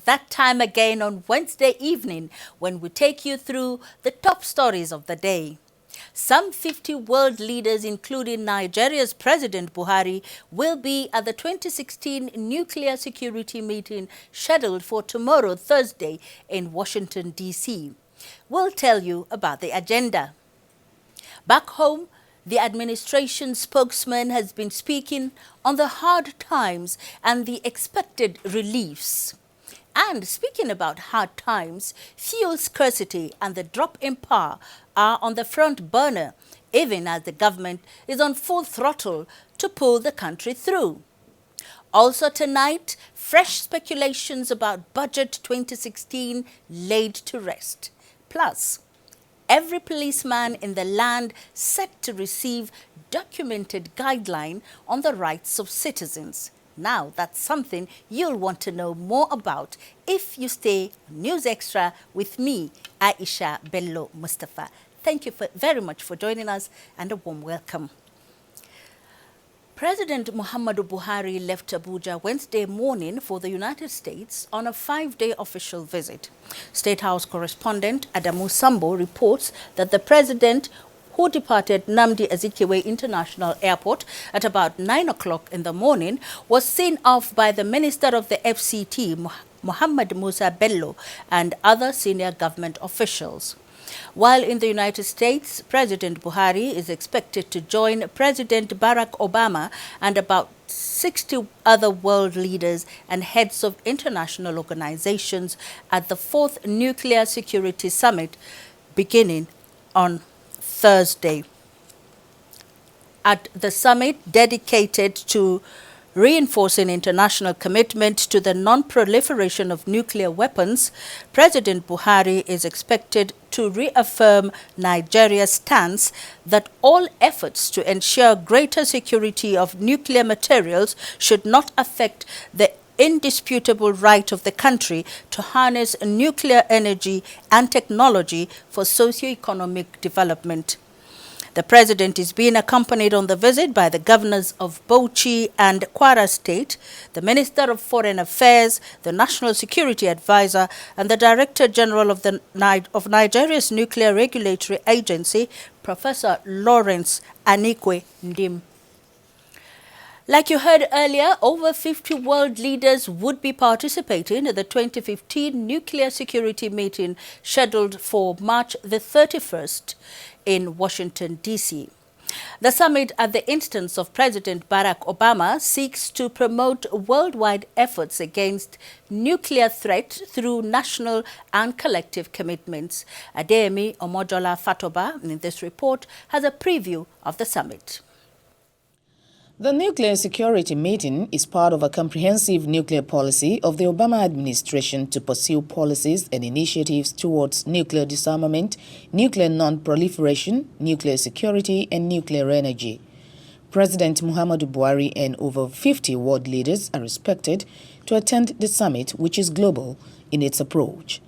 that time again on Wednesday evening when we take you through the top stories of the day. Some 50 world leaders, including Nigeria's President Buhari, will be at the 2016 nuclear security meeting scheduled for tomorrow, Thursday, in Washington, D.C. We'll tell you about the agenda. Back home, the administration spokesman has been speaking on the hard times and the expected reliefs. And speaking about hard times, fuel scarcity and the drop in power are on the front burner, even as the government is on full throttle to pull the country through. Also tonight, fresh speculations about Budget 2016 laid to rest. Plus, every policeman in the land set to receive documented guideline on the rights of citizens. Now, that's something you'll want to know more about if you stay on News Extra with me, Aisha Bello Mustafa. Thank you very much for joining us and a warm welcome. President Muhammadu Buhari left Abuja Wednesday morning for the United States on a 5-day official visit. State House correspondent Adamu Sambo reports that the president, who departed Nnamdi Azikiwe International Airport at about 9 o'clock in the morning, was seen off by the Minister of the FCT, Muhammad Musa Bello, and other senior government officials. While in the United States, President Buhari is expected to join President Barack Obama and about 60 other world leaders and heads of international organizations at the 4th Nuclear Security Summit beginning on Thursday. At the summit dedicated to reinforcing international commitment to the non-proliferation of nuclear weapons, President Buhari is expected to reaffirm Nigeria's stance that all efforts to ensure greater security of nuclear materials should not affect the indisputable right of the country to harness nuclear energy and technology for socio-economic development. The president is being accompanied on the visit by the governors of Bauchi and Kwara State, the Minister of Foreign Affairs, the National Security Advisor, and the Director General of Nigeria's Nuclear Regulatory Agency, Professor Lawrence Anikwe Ndim. Like you heard earlier, over 50 world leaders would be participating in the 2015 nuclear security meeting scheduled for March the 31st in Washington, D.C. The summit, at the instance of President Barack Obama, seeks to promote worldwide efforts against nuclear threat through national and collective commitments. Adeyemi Omojola Fatoba, in this report, has a preview of the summit. The nuclear security meeting is part of a comprehensive nuclear policy of the Obama administration to pursue policies and initiatives towards nuclear disarmament, nuclear non-proliferation, nuclear security, and nuclear energy. President Muhammadu Buhari and over 50 world leaders are expected to attend the summit, which is global in its approach.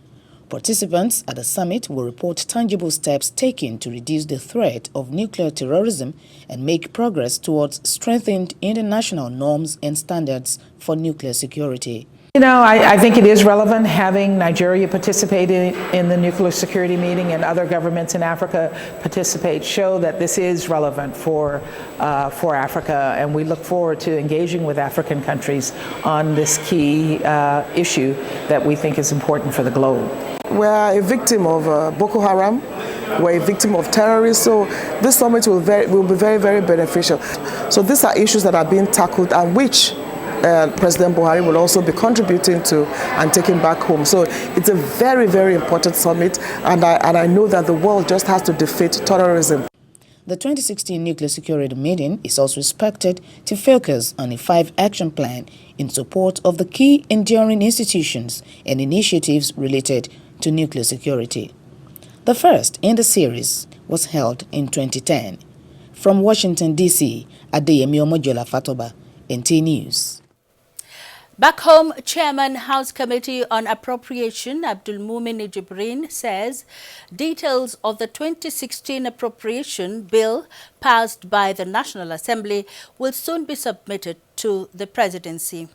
Participants at the summit will report tangible steps taken to reduce the threat of nuclear terrorism and make progress towards strengthened international norms and standards for nuclear security. You know, I think it is relevant having Nigeria participate in the nuclear security meeting and other governments in Africa participate, show that this is relevant for Africa, and we look forward to engaging with African countries on this key issue that we think is important for the globe. We're a victim of Boko Haram. We're a victim of terrorists, so this summit will be very, very beneficial. So these are issues that are being tackled and which President Buhari will also be contributing to and taking back home. So it's a very, very important summit, and I know that the world just has to defeat terrorism. The 2016 nuclear security meeting is also expected to focus on a 5-action plan in support of the key enduring institutions and initiatives related to nuclear security. The first in the series was held in 2010. From Washington, D.C., Adeyemi Omojola Fatoba, NT News. Back home, Chairman House Committee on Appropriation Abdul Mumin Jibrin says details of the 2016 appropriation bill passed by the National Assembly will soon be submitted to the presidency.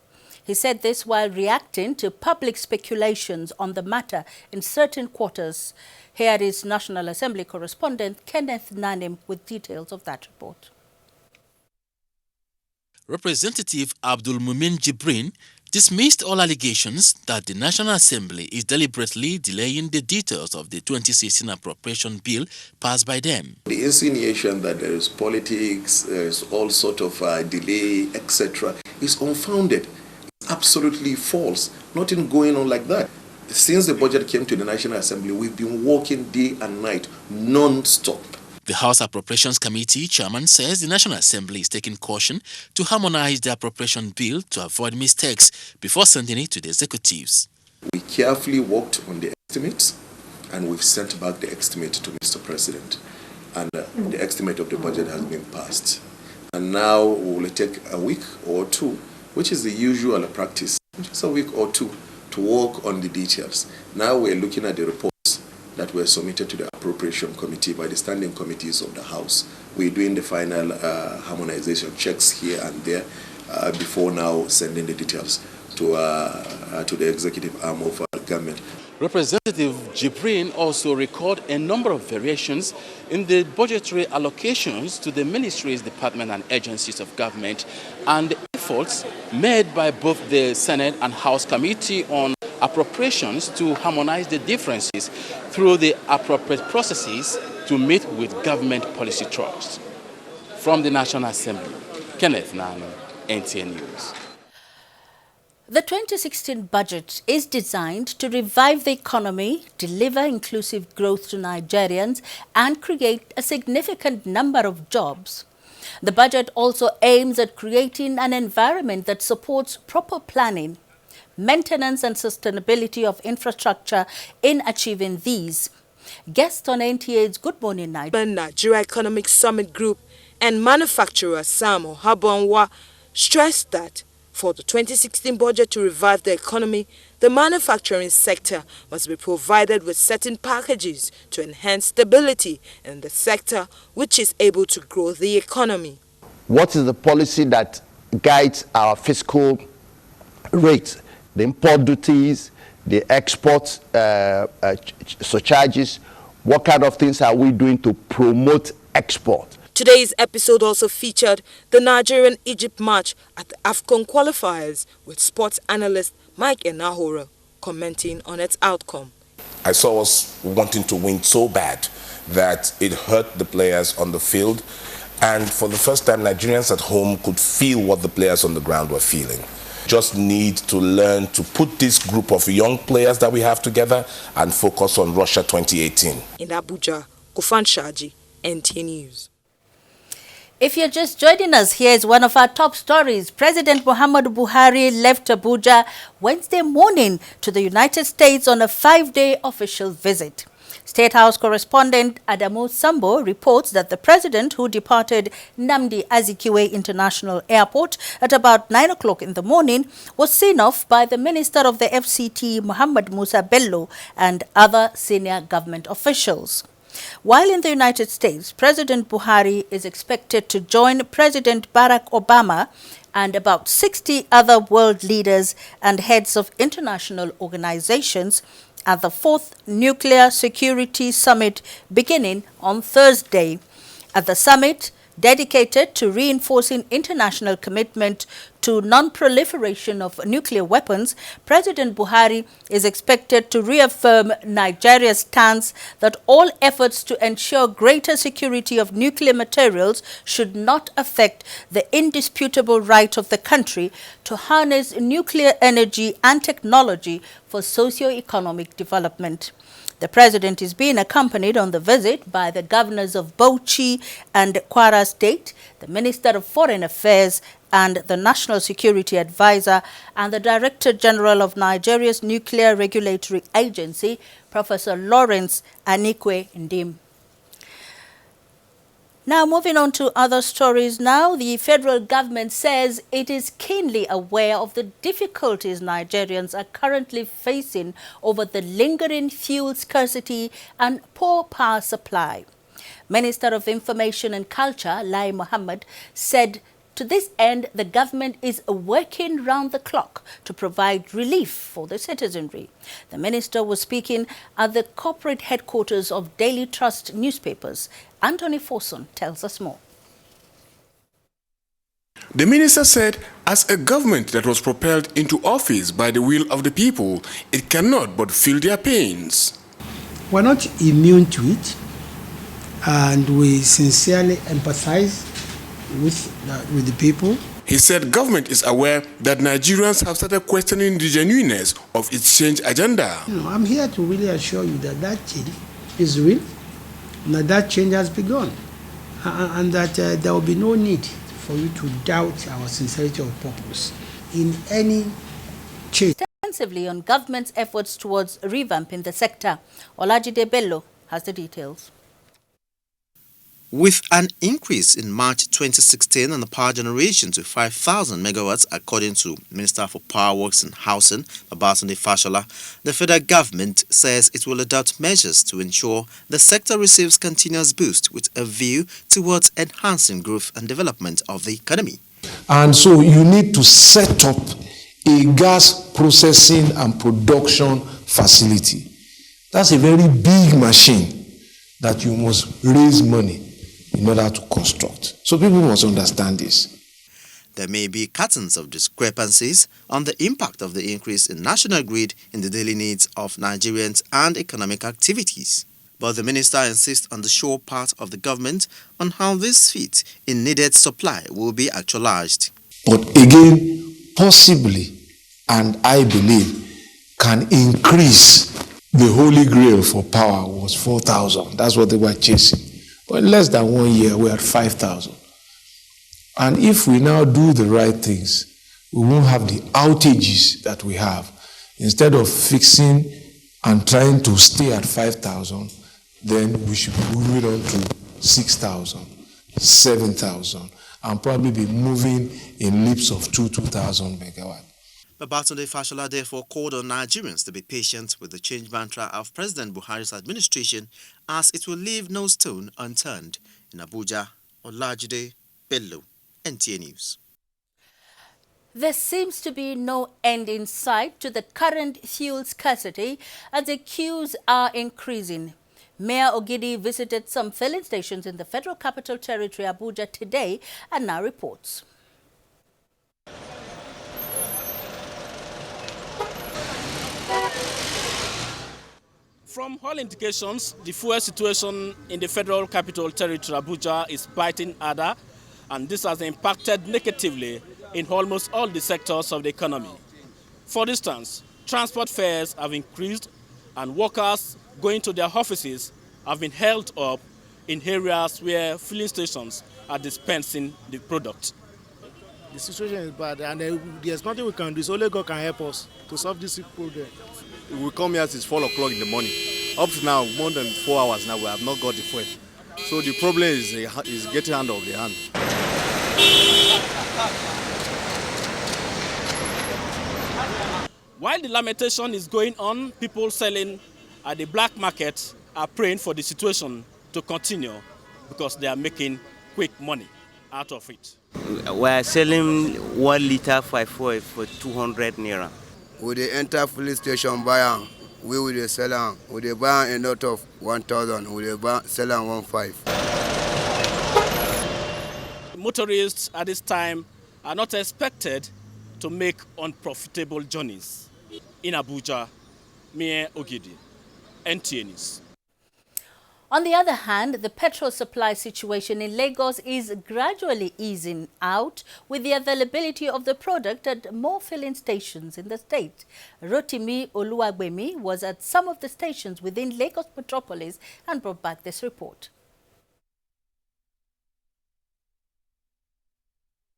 He said this while reacting to public speculations on the matter in certain quarters. Here is National Assembly correspondent Kenneth Nanim with details of that report. Representative Abdul Mumin Jibrin dismissed all allegations that the National Assembly is deliberately delaying the details of the 2016 appropriation bill passed by them. The insinuation that there is politics, there is all sort of delay, etc., is unfounded. It's absolutely false. Nothing going on like that. Since the budget came to the National Assembly, we've been working day and night, non-stop. The House Appropriations Committee chairman says the National Assembly is taking caution to harmonize the appropriation bill to avoid mistakes before sending it to the executives. We carefully worked on the estimates, and we've sent back the estimate to Mr. President. And the estimate of the budget has been passed. And now we will take a week or two, which is the usual practice, just a week or two, to work on the details. Now we're looking at the reports that were submitted to the Appropriation Committee by the standing committees of the House. We're doing the final harmonization checks here and there before now sending the details to the executive arm of our government. Representative Jibrin also recorded a number of variations in the budgetary allocations to the ministries, departments and agencies of government, and the efforts made by both the Senate and House Committee on Appropriations to harmonize the differences through the appropriate processes to meet with government policy trust. From the National Assembly, Kenneth Nano, NTN News. The 2016 budget is designed to revive the economy, deliver inclusive growth to Nigerians, and create a significant number of jobs. The budget also aims at creating an environment that supports proper planning, maintenance and sustainability of infrastructure in achieving these. Guest on NTA's Good Morning Nigeria Economic Summit Group and manufacturer Sam Ohabonwa stressed that for the 2016 budget to revive the economy, the manufacturing sector must be provided with certain packages to enhance stability in the sector, which is able to grow the economy. What is the policy that guides our fiscal rates, the import duties, the export surcharges? What kind of things are we doing to promote export? Today's episode also featured the Nigerian-Egypt match at the AFCON qualifiers with sports analyst Mike Enahora commenting on its outcome. I saw us wanting to win so bad that it hurt the players on the field, and for the first time Nigerians at home could feel what the players on the ground were feeling. Just need to learn to put this group of young players that we have together and focus on Russia 2018. In Abuja, Kufan Shaji, NT News. If you're just joining us, here's one of our top stories. President Muhammadu Buhari left Abuja Wednesday morning to the United States on a 5-day official visit. State House correspondent Adamu Sambo reports that the president, who departed Nnamdi Azikiwe International Airport at about 9 o'clock in the morning, was seen off by the Minister of the FCT, Muhammad Musa Bello, and other senior government officials. While in the United States, President Buhari is expected to join President Barack Obama and about 60 other world leaders and heads of international organizations at the 4th Nuclear Security Summit beginning on Thursday. At the summit, dedicated to reinforcing international commitment to non-proliferation of nuclear weapons, President Buhari is expected to reaffirm Nigeria's stance that all efforts to ensure greater security of nuclear materials should not affect the indisputable right of the country to harness nuclear energy and technology for socio-economic development. The president is being accompanied on the visit by the governors of Bauchi and Kwara State, the Minister of Foreign Affairs and the National Security Advisor, and the Director General of Nigeria's Nuclear Regulatory Agency, Professor Lawrence Anikwe Ndim. Now, moving on to other stories now, the federal government says it is keenly aware of the difficulties Nigerians are currently facing over the lingering fuel scarcity and poor power supply. Minister of Information and Culture, Lai Mohammed, said To this end, the government is working round the clock to provide relief for the citizenry. The minister was speaking at the corporate headquarters of Daily Trust newspapers. Anthony Forson tells us more. The minister said, as a government that was propelled into office by the will of the people, it cannot but feel their pains. We're not immune to it, and we sincerely empathize with the people. He said government is aware that Nigerians have started questioning the genuineness of its change agenda. I'm here to really assure you that that change is real, and that change has begun, and that there will be no need for you to doubt our sincerity of purpose in any change. Extensively on government's efforts towards revamping the sector. Olajide Bello has the details. With an increase in March 2016 in the power generation to 5,000 megawatts, according to Minister for Power Works and Housing, Babatunde Fashola, the federal government says it will adopt measures to ensure the sector receives continuous boost with a view towards enhancing growth and development of the economy. And so you need to set up a gas processing and production facility. That's a very big machine that you must raise money in order to construct. So people must understand this. There may be patterns of discrepancies on the impact of the increase in national grid in the daily needs of Nigerians and economic activities. But the minister insists on the sure part of the government on how this feat in needed supply will be actualized. But again, possibly, and I believe, can increase. The holy grail for power was 4,000. That's what they were chasing. But in less than 1 year, we're at 5,000. And if we now do the right things, we won't have the outages that we have. Instead of fixing and trying to stay at 5,000, then we should be moving on to 6,000, 7,000, and probably be moving in leaps of 2,000 megawatts. Babatunde Fashola therefore called on Nigerians to be patient with the change mantra of President Buhari's administration, as it will leave no stone unturned. In Abuja, Olajide Bello, NTA News. There seems to be no end in sight to the current fuel scarcity as the queues are increasing. Mayor Ogidi visited some filling stations in the Federal Capital Territory, Abuja, today and now reports. From all indications, the fuel situation in the Federal Capital Territory, Abuja, is biting harder, and this has impacted negatively in almost all the sectors of the economy. For instance, transport fares have increased, and workers going to their offices have been held up in areas where filling stations are dispensing the product. The situation is bad, and there's nothing we can do. So only God can help us to solve this problem. We come here since 4 o'clock in the morning. Up to now, more than 4 hours now, we have not got the fuel. So the problem is getting hand of the hand. While the lamentation is going on, people selling at the black market are praying for the situation to continue because they are making quick money out of it. We are selling 1 liter for 200 naira. We dey enter filling station buy am, we will sell am. We dey buy am a lot of 1,000, we dey sell am 1,500. Motorists at this time are not expected to make unprofitable journeys. In Abuja, Mayor Ogidi, NTA News. On the other hand, the petrol supply situation in Lagos is gradually easing out with the availability of the product at more filling stations in the state. Rotimi Oluwagbemi was at some of the stations within Lagos metropolis and brought back this report.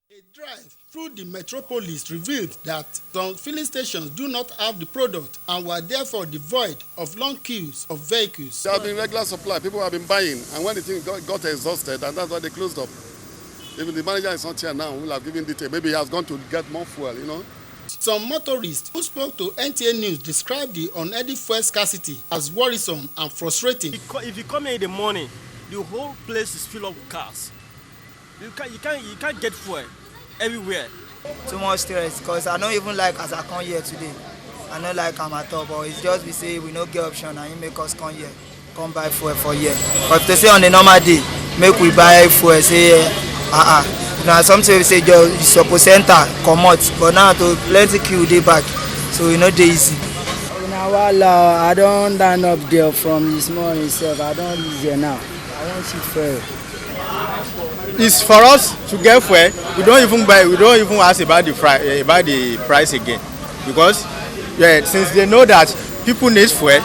A drive through the metropolis revealed that some filling stations do not have the product and were therefore devoid of long queues of vehicles. There have been regular supply. People have been buying, and when the thing got exhausted, and that's why they closed up. Even the manager is not here now, we'll have given detail. Maybe he has gone to get more fuel, you know. Some motorists who spoke to NTA News described the unhealthy fuel scarcity as worrisome and frustrating. If you come here in the morning, the whole place is full of cars. You can't get fuel. everywhere. Too much stress because I don't even like as I come here today. I don't like I'm at all, but it's just we say we no get option and you make us come here, come buy fuel for here. But if they say on a normal day, make we buy fuel, say now sometimes we say you suppose enter, come out, but now to plenty queue dey back, so you know dey easy. Now I don't stand up there from this morning itself. I don't reach there now. I want see fuel. It's for us to get fuel. We don't even ask about the price again, because since they know that people need fuel,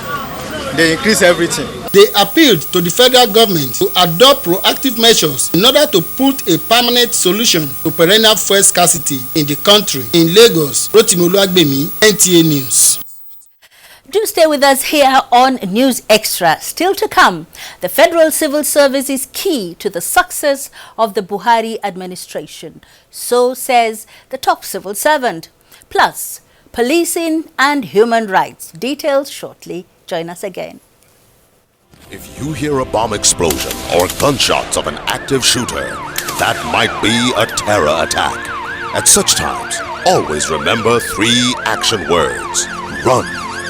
they increase everything. They appealed to the federal government to adopt proactive measures in order to put a permanent solution to perennial fuel scarcity in the country. In Lagos, Rotimi Oluwagbemi, NTA News. Do stay with us here on News Extra. Still to come, the Federal Civil Service is key to the success of the Buhari administration. So says the top civil servant. Plus, policing and human rights. Details shortly. Join us again. If you hear a bomb explosion or gunshots of an active shooter, that might be a terror attack. At such times, always remember 3 action words. Run,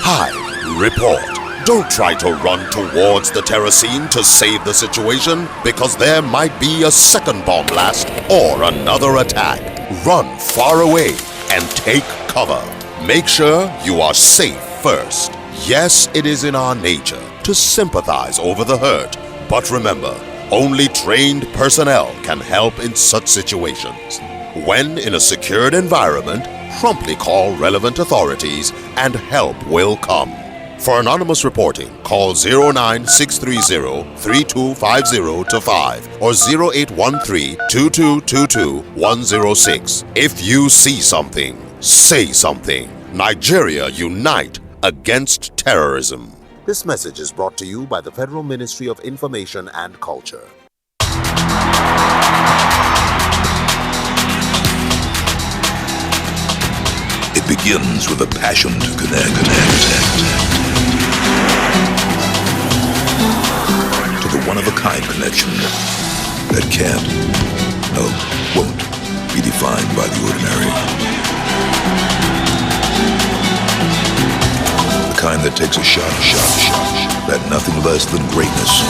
hide, report. Don't try to run towards the terror scene to save the situation, because there might be a second bomb blast or another attack. Run far away and take cover. Make sure you are safe first. Yes, it is in our nature to sympathize over the hurt, but remember, only trained personnel can help in such situations. When in a secured environment, promptly call relevant authorities and help will come. For anonymous reporting, call 09630-3250-5 or 0813-2222-106. If you see something, say something. Nigeria unite against terrorism. This message is brought to you by the Federal Ministry of Information and Culture. It begins with a passion to connect. To the one-of-a-kind connection that can't, no, won't be defined by the ordinary. The kind that takes a shot at nothing less than greatness.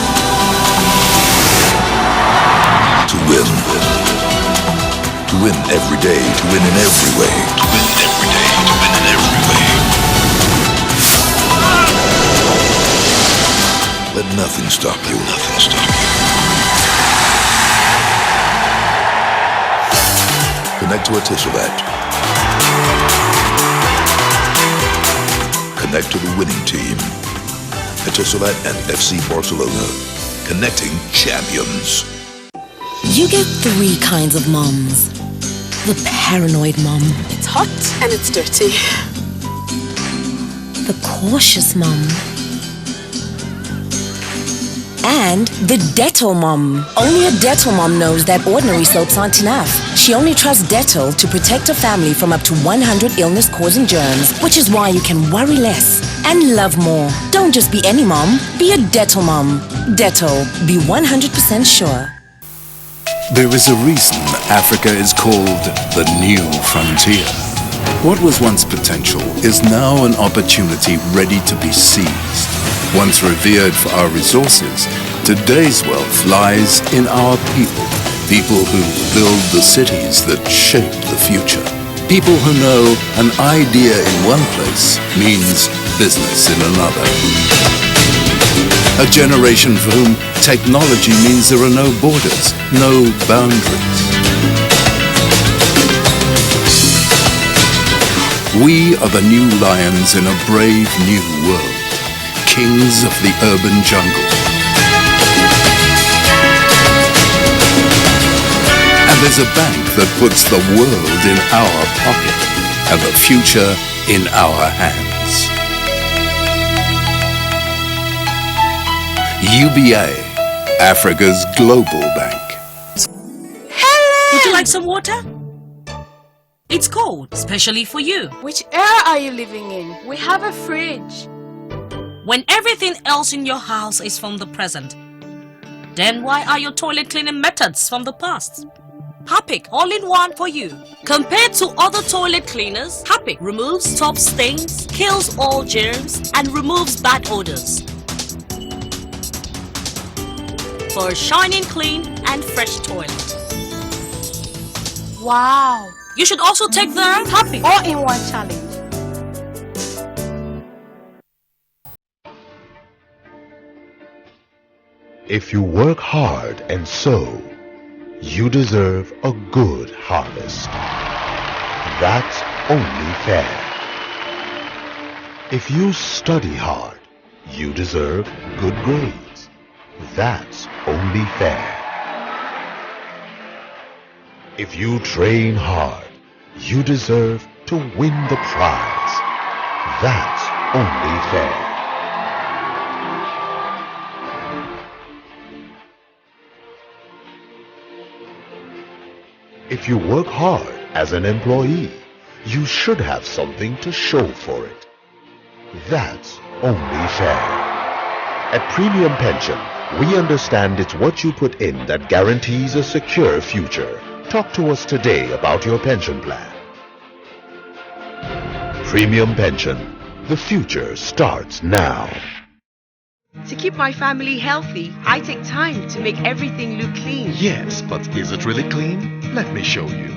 To win. To win every day, to win in every way. To win every day, to win in every way. Let nothing stop you. Nothing stop you. Connect to a Etisalat. Connect to the winning team. Etisalat and FC Barcelona. Connecting champions. You get 3 kinds of moms. The paranoid mom. It's hot and it's dirty. The cautious mom. And the Dettol mom. Only a Dettol mom knows that ordinary soaps aren't enough. She only trusts Dettol to protect her family from up to 100 illness-causing germs, which is why you can worry less and love more. Don't just be any mom, be a Dettol mom. Dettol, be 100% sure. There is a reason Africa is called the new frontier. What was once potential is now an opportunity ready to be seized. Once revered for our resources, today's wealth lies in our people. People who build the cities that shape the future. People who know an idea in one place means business in another. A generation for whom technology means there are no borders, no boundaries. We are the new lions in a brave new world, kings of the urban jungle. And there's a bank that puts the world in our pocket and the future in our hands. UBA, Africa's global bank. Would you like some water? It's cold, especially for you. Which era are you living in? We have a fridge. When everything else in your house is from the present, then why are your toilet cleaning methods from the past? Harpic all-in-one for you. Compared to other toilet cleaners, Harpic removes top stains, kills all germs, and removes bad odors. For a shining clean and fresh toilet. Wow. You should also take the Harpic All-in-one challenge. If you work hard and sow, you deserve a good harvest. That's only fair. If you study hard, you deserve good grades. That's only fair. If you train hard, you deserve to win the prize. That's only fair. If you work hard as an employee, you should have something to show for it. That's only fair. At Premium Pension, we understand it's what you put in that guarantees a secure future. Talk to us today about your pension plan. Premium Pension. The future starts now. To keep my family healthy, I take time to make everything look clean. Yes, but is it really clean? Let me show you.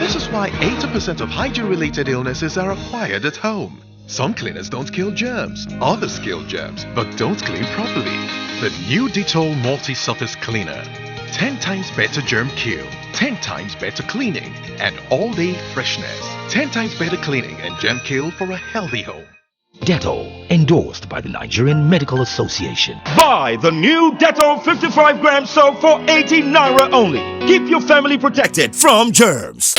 This is why 80% of hygiene-related illnesses are acquired at home. Some cleaners don't kill germs, others kill germs, but don't clean properly. The new Dettol Multi-Surface Cleaner. 10 times better germ kill, 10 times better cleaning, and all-day freshness. 10 times better cleaning and germ kill for a healthy home. Dettol, endorsed by the Nigerian Medical Association. Buy the new Dettol 55-gram soap for 80 Naira only. Keep your family protected from germs.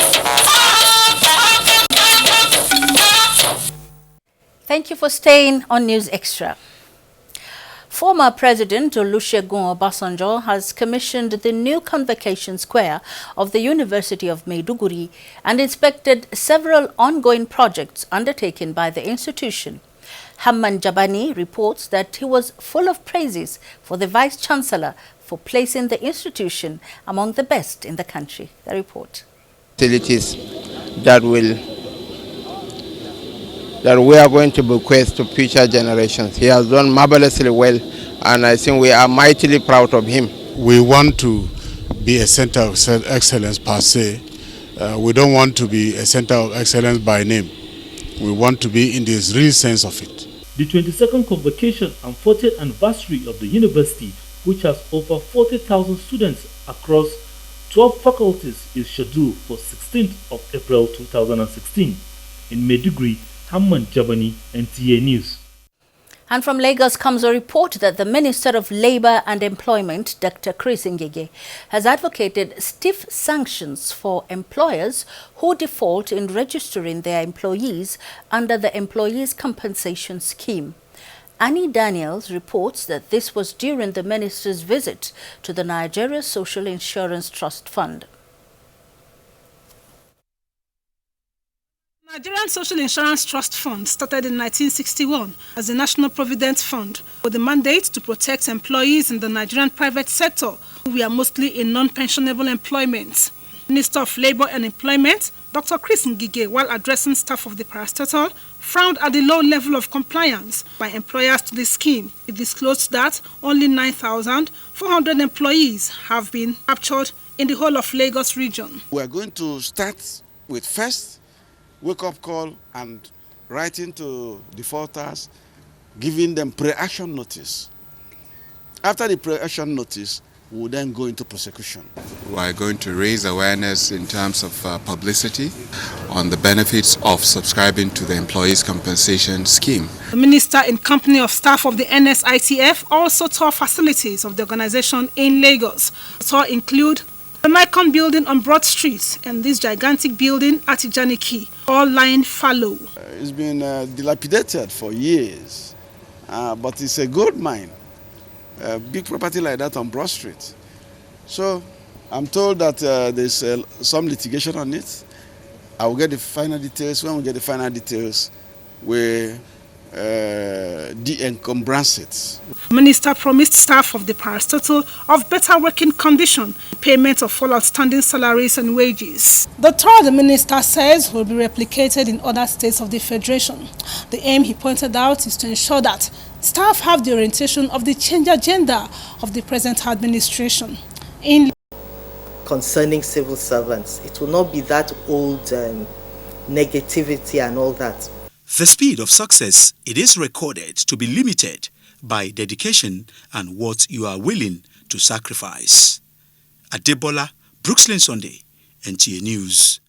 Thank you for staying on News Extra. Former President Olusegun Obasanjo has commissioned the new Convocation Square of the University of Maiduguri and inspected several ongoing projects undertaken by the institution. Hamman Jabani reports that he was full of praises for the Vice-Chancellor for placing the institution among the best in the country. The report. Facilities that we are going to bequeath to future generations. He has done marvelously well, and I think we are mightily proud of him. We want to be a center of excellence per se. We don't want to be a center of excellence by name. We want to be in this real sense of it. The 22nd convocation and 40th anniversary of the university, which has over 40,000 students across 12 faculties, is scheduled for 16th of April 2016 in Maiduguri. Hamman Jabani, NTA News. And from Lagos comes a report that the Minister of Labour and Employment, Dr. Chris Ngige, has advocated stiff sanctions for employers who default in registering their employees under the Employees Compensation Scheme. Annie Daniels reports that this was during the minister's visit to the Nigeria Social Insurance Trust Fund. Nigerian Social Insurance Trust Fund started in 1961 as the National Provident Fund with the mandate to protect employees in the Nigerian private sector who were mostly in non-pensionable employment. Minister of Labour and Employment, Dr. Chris Ngige, while addressing staff of the parastatal, frowned at the low level of compliance by employers to the scheme. He disclosed that only 9,400 employees have been captured in the whole of Lagos region. We are going to start with first wake-up call and writing to defaulters, giving them pre-action notice. After the pre-action notice, we will then go into prosecution. We are going to raise awareness in terms of publicity on the benefits of subscribing to the Employees Compensation Scheme. The minister in company of staff of the NSITF also toured facilities of the organization in Lagos. The tour include the Nikon building on Broad Street and this gigantic building at Ijaniki, all lying fallow. It's been dilapidated for years, but it's a gold mine. A big property like that on Broad Street. So I'm told that there's some litigation on it. I will get the final details. When we get the final details, we de-encumbrances. Minister promised staff of the parastatal of better working condition, payment of all outstanding salaries and wages. The third minister says will be replicated in other states of the Federation. The aim, he pointed out, is to ensure that staff have the orientation of the change agenda of the present administration. Concerning civil servants, it will not be that old negativity and all that. The speed of success, it is recorded to be limited by dedication and what you are willing to sacrifice. Adebola, Brooklyn Sunday, NTA News.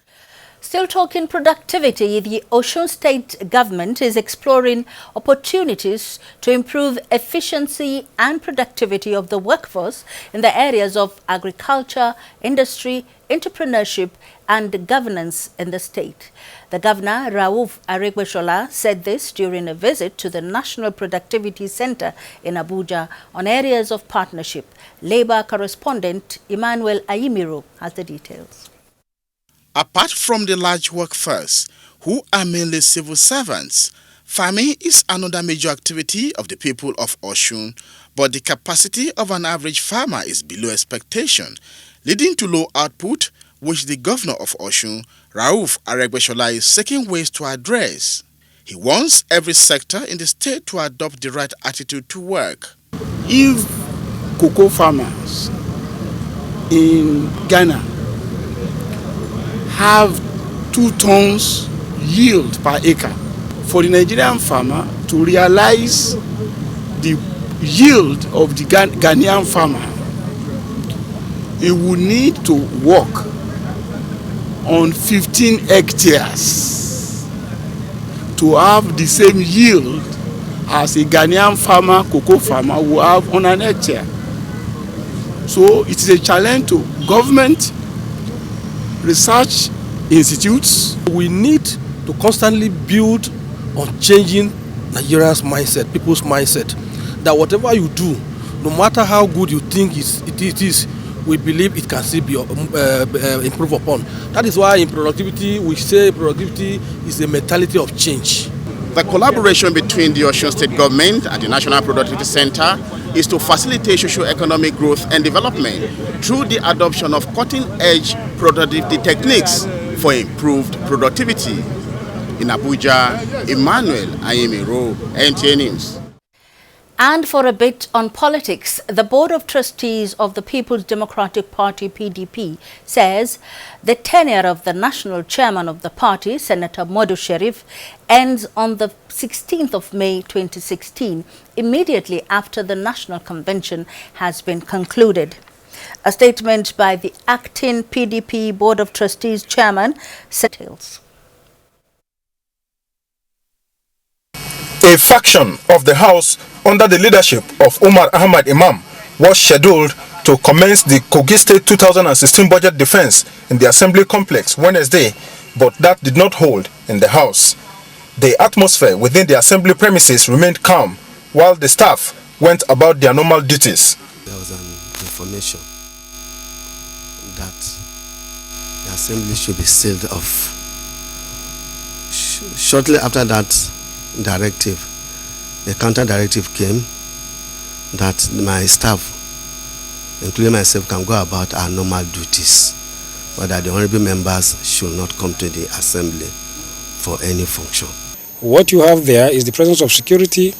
Still talking productivity, the Osun State government is exploring opportunities to improve efficiency and productivity of the workforce in the areas of agriculture, industry, entrepreneurship and governance in the state. The governor, Rauf Aregbesola, said this during a visit to the National Productivity Center in Abuja on areas of partnership. Labour correspondent Emmanuel Ayimiro has the details. Apart from the large workforce, who are mainly civil servants, farming is another major activity of the people of Osun, but the capacity of an average farmer is below expectation, leading to low output, which the governor of Osun, Rauf Aregbesola, is seeking ways to address. He wants every sector in the state to adopt the right attitude to work. If cocoa farmers in Ghana have 2 tons yield per acre, for the Nigerian farmer to realize the yield of the Ghanaian farmer, he will need to work on 15 hectares to have the same yield as a Ghanaian farmer, cocoa farmer, will have on an hectare. So it is a challenge to government, research institutes. We need to constantly build on changing Nigerians' mindset, people's mindset, that whatever you do, no matter how good you think it is, we believe it can still be improved upon. That is why in productivity, we say productivity is a mentality of change. The collaboration between the Osun State government and the National Productivity Center is to facilitate socio-economic growth and development through the adoption of cutting-edge productivity techniques for improved productivity. In Abuja, Emmanuel Ayimiro, NTA News. And for a bit on politics, the Board of Trustees of the People's Democratic Party, PDP, says the tenure of the national chairman of the party, Senator Modu Sharif, ends on the 16th of May 2016, immediately after the National Convention has been concluded. A statement by the acting PDP Board of Trustees chairman details. A faction of the House under the leadership of Umar Ahmad Imam was scheduled to commence the Kogi State 2016 budget defense in the Assembly complex Wednesday, but that did not hold in the House. The atmosphere within the Assembly premises remained calm while the staff went about their normal duties. There was an information that the Assembly should be sealed off. Shortly after that directive, the counter directive came that my staff, including myself, can go about our normal duties, but that the honorable members should not come to the assembly for any function. What you have there is the presence of security,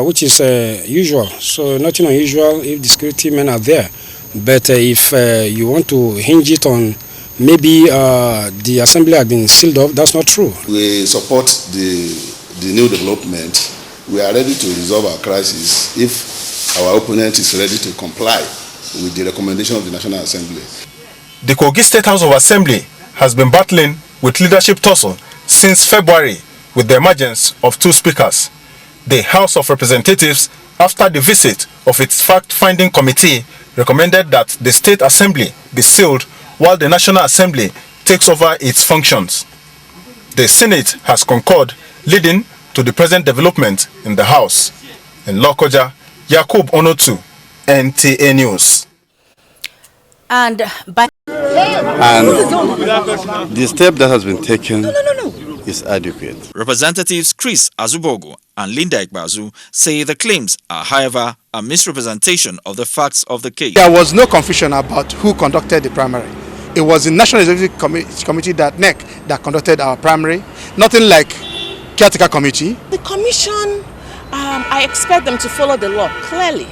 which is usual. So nothing unusual if the security men are there. But if you want to hinge it on maybe the assembly had been sealed off, that's not true. We support the new development. We are ready to resolve our crisis if our opponent is ready to comply with the recommendation of the National Assembly. The Kogi State House of Assembly has been battling with leadership tussle since February with the emergence of 2 speakers. The House of Representatives, after the visit of its fact-finding committee, recommended that the State Assembly be sealed while the National Assembly takes over its functions. The Senate has concurred, leading to the present development in the House. In Lokoja, Yakub Onotu, NTA News. And the step that has been taken is adequate. Representatives Chris Azubogo and Linda Ikbazu say the claims are, however, a misrepresentation of the facts of the case. There was no confusion about who conducted the primary. It was the National Executive Committee, that NEC, that conducted our primary. Nothing like caretaker committee. The commission, I expect them to follow the law clearly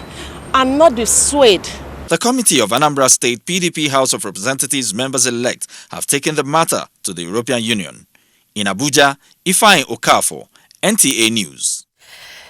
and not be swayed. The committee of Anambra State PDP House of Representatives members-elect have taken the matter to the European Union. In Abuja, Ifeanyi Okafor, NTA News.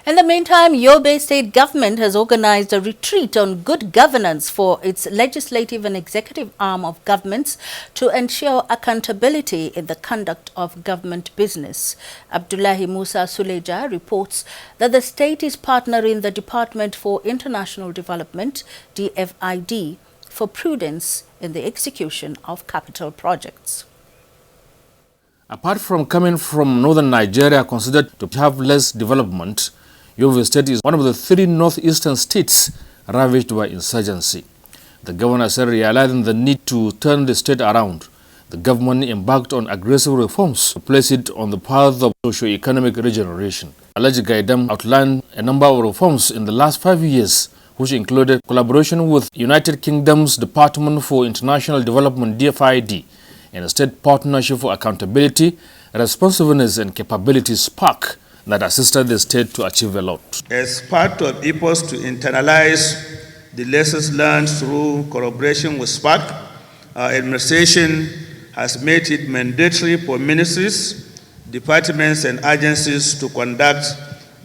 In the meantime, Yobe State government has organized a retreat on good governance for its legislative and executive arm of governments to ensure accountability in the conduct of government business. Abdullahi Musa Suleja reports that the state is partnering the Department for International Development, DFID, for prudence in the execution of capital projects. Apart from coming from northern Nigeria considered to have less development, Yobe State is one of the 3 northeastern states ravaged by insurgency. The governor said, realizing the need to turn the state around, the government embarked on aggressive reforms to place it on the path of socio-economic regeneration. Alhaji Gaidam outlined a number of reforms in the last 5 years, which included collaboration with United Kingdom's Department for International Development, DFID, and a state partnership for accountability, responsiveness and capability SPARC that assisted the state to achieve a lot. As part of efforts to internalize the lessons learned through collaboration with SPARC, our administration has made it mandatory for ministries, departments and agencies to conduct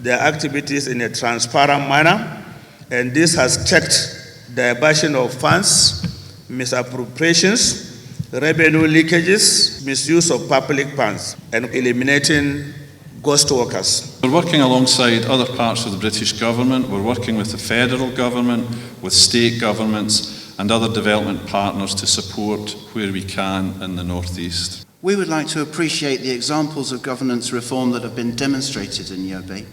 their activities in a transparent manner, and this has checked diversion of funds, misappropriations, revenue leakages, misuse of public funds, and eliminating ghost workers. We're working alongside other parts of the British government. We're working with the federal government, with state governments and other development partners to support where we can in the northeast. We would like to appreciate the examples of governance reform that have been demonstrated in Yobe,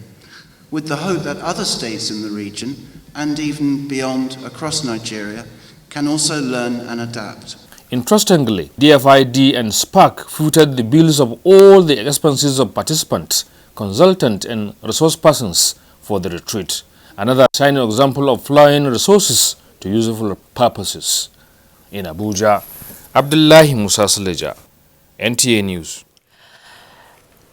with the hope that other states in the region and even beyond across Nigeria can also learn and adapt. Interestingly, DFID and SPARC footed the bills of all the expenses of participants, consultants and resource persons for the retreat. Another shining example of flowing resources to useful purposes. In Abuja, Abdullahi Musa Suleja, NTA News.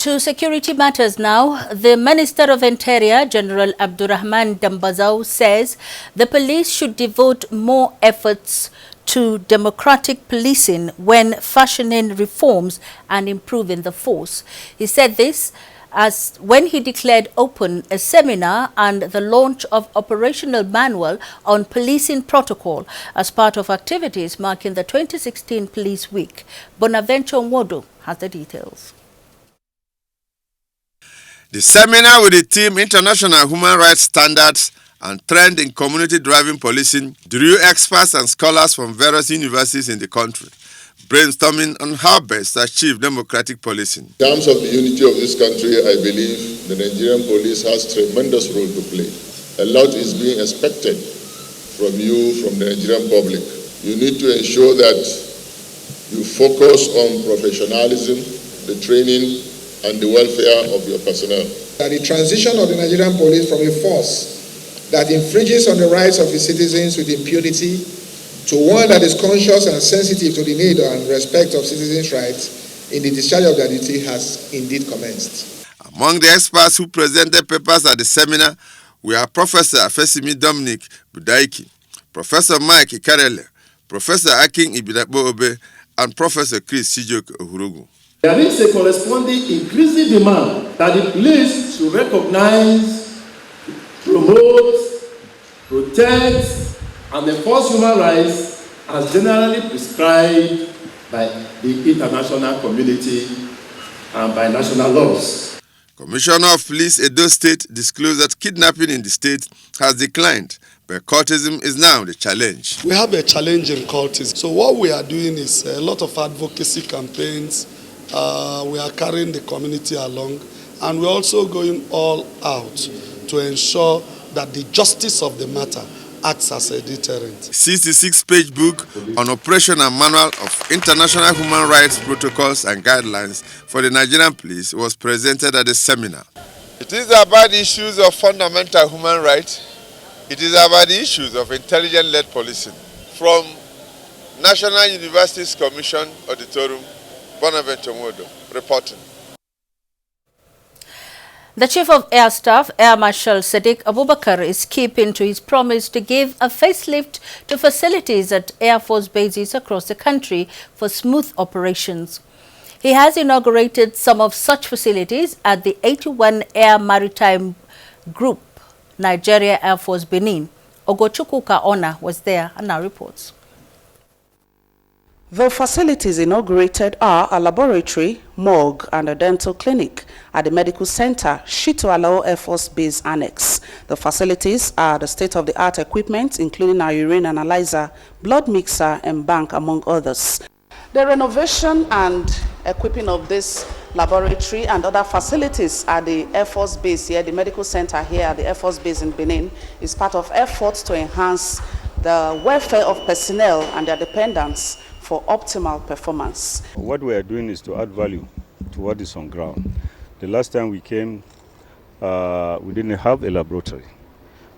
To security matters now, the Minister of Interior, General Abdurrahman Dambazau, says the police should devote more efforts to democratic policing when fashioning reforms and improving the force. He said this as when he declared open a seminar and the launch of operational manual on policing protocol as part of activities marking the 2016 Police Week. Bonaventure Nwodo has the details. The seminar with the theme International Human Rights Standards and Trend in Community Driving Policing drew experts and scholars from various universities in the country, brainstorming on how best to achieve democratic policing. In terms of the unity of this country, I believe the Nigerian police has tremendous role to play. A lot is being expected from you, from the Nigerian public. You need to ensure that you focus on professionalism, the training, and the welfare of your personnel. The transition of the Nigerian police from a force that infringes on the rights of its citizens with impunity to one that is conscious and sensitive to the need and respect of citizens' rights in the discharge of their duty has indeed commenced. Among the experts who presented papers at the seminar were Professor Afesimi Dominic Budaiki, Professor Mike Ikarele, Professor Akin Ibidapo Obe, and Professor Chris Sijok Ohurugu. There is a corresponding increasing demand that the police should recognize, promote, protect, and enforce human rights as generally prescribed by the international community and by national laws. Commissioner of Police Edo State disclosed that kidnapping in the state has declined, but cultism is now the challenge. We have a challenge in cultism. So what we are doing is a lot of advocacy campaigns. We are carrying the community along, and we're also going all out to ensure that the justice of the matter acts as a deterrent. 66-page book on operation and manual of international human rights protocols and guidelines for the Nigerian police was presented at the seminar. It is about issues of fundamental human rights. It is about the issues of intelligence-led policing. From National Universities Commission Auditorium, Bonaventure Modo, reporting. The Chief of Air Staff, Air Marshal Sadiq Abubakar, is keeping to his promise to give a facelift to facilities at Air Force bases across the country for smooth operations. He has inaugurated some of such facilities at the 81 Air Maritime Group, Nigeria Air Force Benin. Ogochukwuka Ona was there and now reports. The facilities inaugurated are a laboratory, morgue and a dental clinic at the Medical Center, Shito Alao Air Force Base Annex. The facilities are the state-of-the-art equipment, including a urine analyzer, blood mixer and bank, among others. The renovation and equipping of this laboratory and other facilities at the Air Force Base here, the Medical Center here at the Air Force Base in Benin, is part of efforts to enhance the welfare of personnel and their dependents for optimal performance. What we are doing is to add value to what is on ground. The last time we came, we didn't have a laboratory,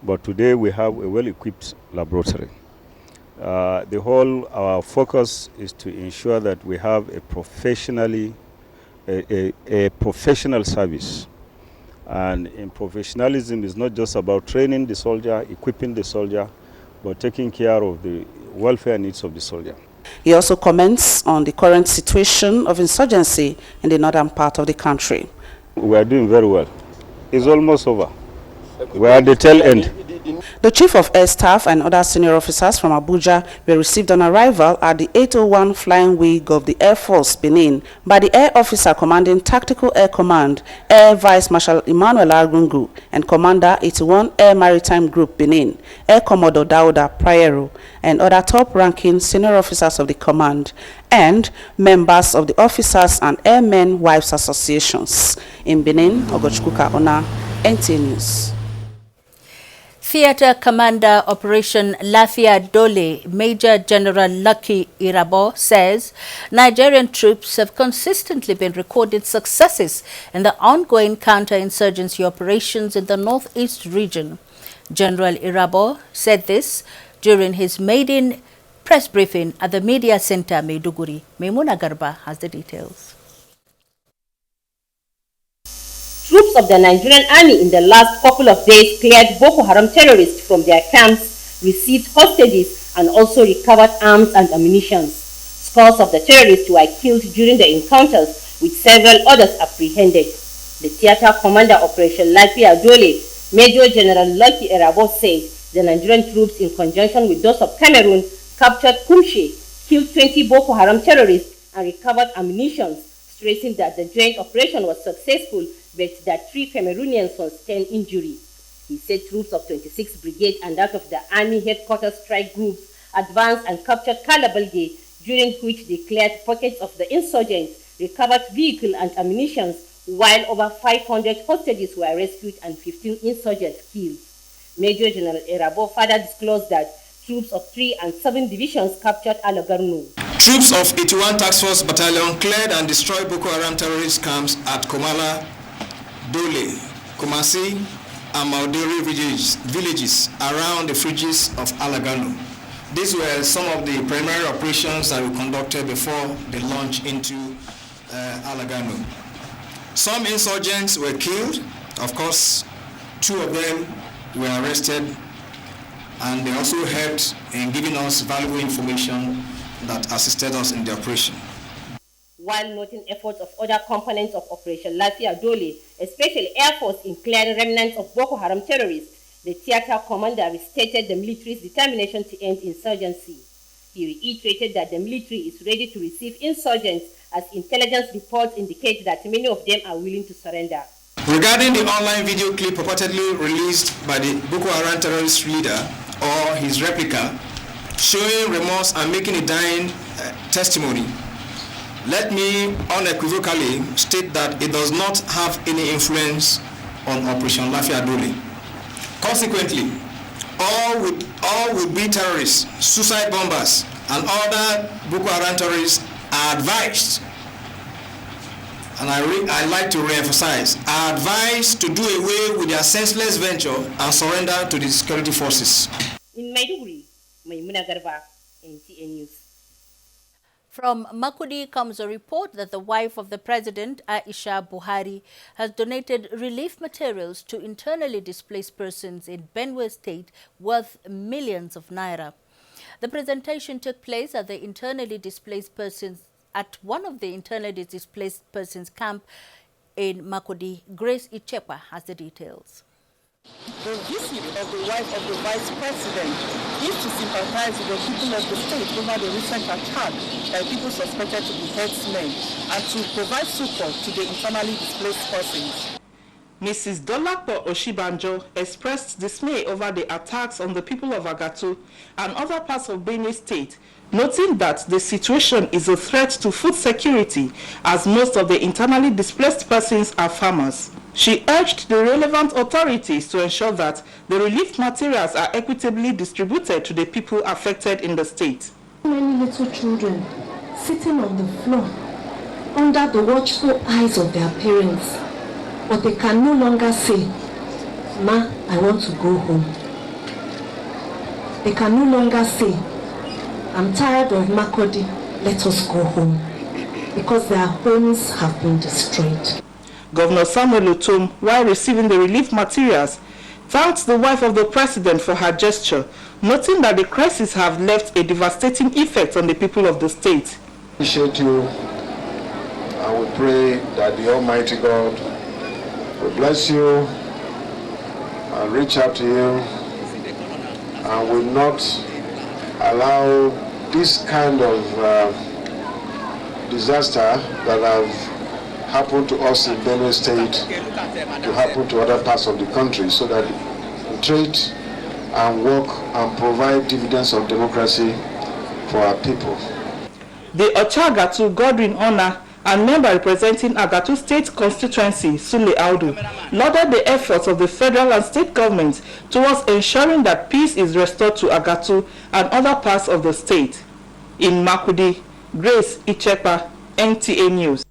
but today we have a well-equipped laboratory. Our focus is to ensure that we have a professional service. And in professionalism, it's not just about training the soldier, equipping the soldier, but taking care of the welfare needs of the soldier. He also comments on the current situation of insurgency in the northern part of the country. We are doing very well. It's almost over. We are at the tail end. The Chief of Air Staff and other senior officers from Abuja were received on arrival at the 801 Flying Wing of the Air Force Benin by the Air Officer Commanding Tactical Air Command, Air Vice Marshal Emmanuel Argungu, and Commander 81 Air Maritime Group Benin, Air Commodore Dauda Prayero, and other top-ranking senior officers of the command, and members of the Officers and Airmen Wives Associations. In Benin, Ogochukwuka Ona, NTA News. Theatre Commander Operation Lafia Dole, Major General Lucky Irabo, says Nigerian troops have consistently been recording successes in the ongoing counterinsurgency operations in the northeast region. General Irabo said this during his maiden press briefing at the Media Center, Maiduguri. Maimuna Garba has the details. Troops of the Nigerian army in the last couple of days cleared Boko Haram terrorists from their camps, received hostages, and also recovered arms and ammunition. Scores of the terrorists were killed during the encounters, with several others apprehended. The theater commander Operation Lafia Dole, Major General Lucky Irabo, said the Nigerian troops, in conjunction with those of Cameroon, captured Kumshe, killed 20 Boko Haram terrorists, and recovered ammunition, stressing that the joint operation was successful, but that 3 Cameroonians sustained injury. He said troops of 26th Brigade and that of the Army Headquarters strike groups advanced and captured Kalabalge, during which they cleared pockets of the insurgents, recovered vehicle and ammunition, while over 500 hostages were rescued and 15 insurgents killed. Major General Irabo further disclosed that troops of 3 and 7 divisions captured Alagarno. Troops of 81 Task Force Battalion cleared and destroyed Boko Haram terrorist camps at Komala, Dole, Kumasi, and Mauderi villages around the fringes of Alagano. These were some of the primary operations that we conducted before the launch into Alagano. Some insurgents were killed. Of course, 2 of them were arrested, and they also helped in giving us valuable information that assisted us in the operation. While noting efforts of other components of Operation Lafia Dole, especially Air Force, in clearing remnants of Boko Haram terrorists, the theater commander restated the military's determination to end insurgency. He reiterated that the military is ready to receive insurgents, as intelligence reports indicate that many of them are willing to surrender. Regarding the online video clip purportedly released by the Boko Haram terrorist leader or his replica, showing remorse and making a dying testimony, let me unequivocally state that it does not have any influence on Operation Lafia Dole. Consequently, all will be terrorists, suicide bombers, and other Boko Haram terrorists are advised, and I like to re-emphasize, are advised to do away with their senseless venture and surrender to the security forces. In Maiduguri, Maimuna Garba, NTA News. From Makudi comes a report that the wife of the president, Aisha Buhari, has donated relief materials to internally displaced persons in Benue State worth millions of naira. The presentation took place at the internally displaced persons at one of the internally displaced persons camp in Makudi. Grace Ichepa has the details. The visit of the wife of the vice president is to sympathize with the people of the state over the recent attack by people suspected to be herdsmen and to provide support to the internally displaced persons. Mrs. Dolapo Oshibanjo expressed dismay over the attacks on the people of Agatu and other parts of Benue State, noting that the situation is a threat to food security as most of the internally displaced persons are farmers. She urged the relevant authorities to ensure that the relief materials are equitably distributed to the people affected in the state. Many little children sitting on the floor under the watchful eyes of their parents, but they can no longer say, "Ma, I want to go home." They can no longer say, "I'm tired of Makodi, let us go home," because their homes have been destroyed. Governor Samuel Otom, while receiving the relief materials, thanked the wife of the president for her gesture, noting that the crisis have left a devastating effect on the people of the state. Appreciate you, and we pray that the Almighty God will bless you and reach out to you and will not allow this kind of disaster that have happened to us in Benue State to happen to other parts of the country, so that we trade and work and provide dividends of democracy for our people. The Ochagatu Godwin Honor and member representing Agatu State constituency, Sule Audu, lauded the efforts of the federal and state governments towards ensuring that peace is restored to Agatu and other parts of the state. In Makudi, Grace Ichepa, NTA News.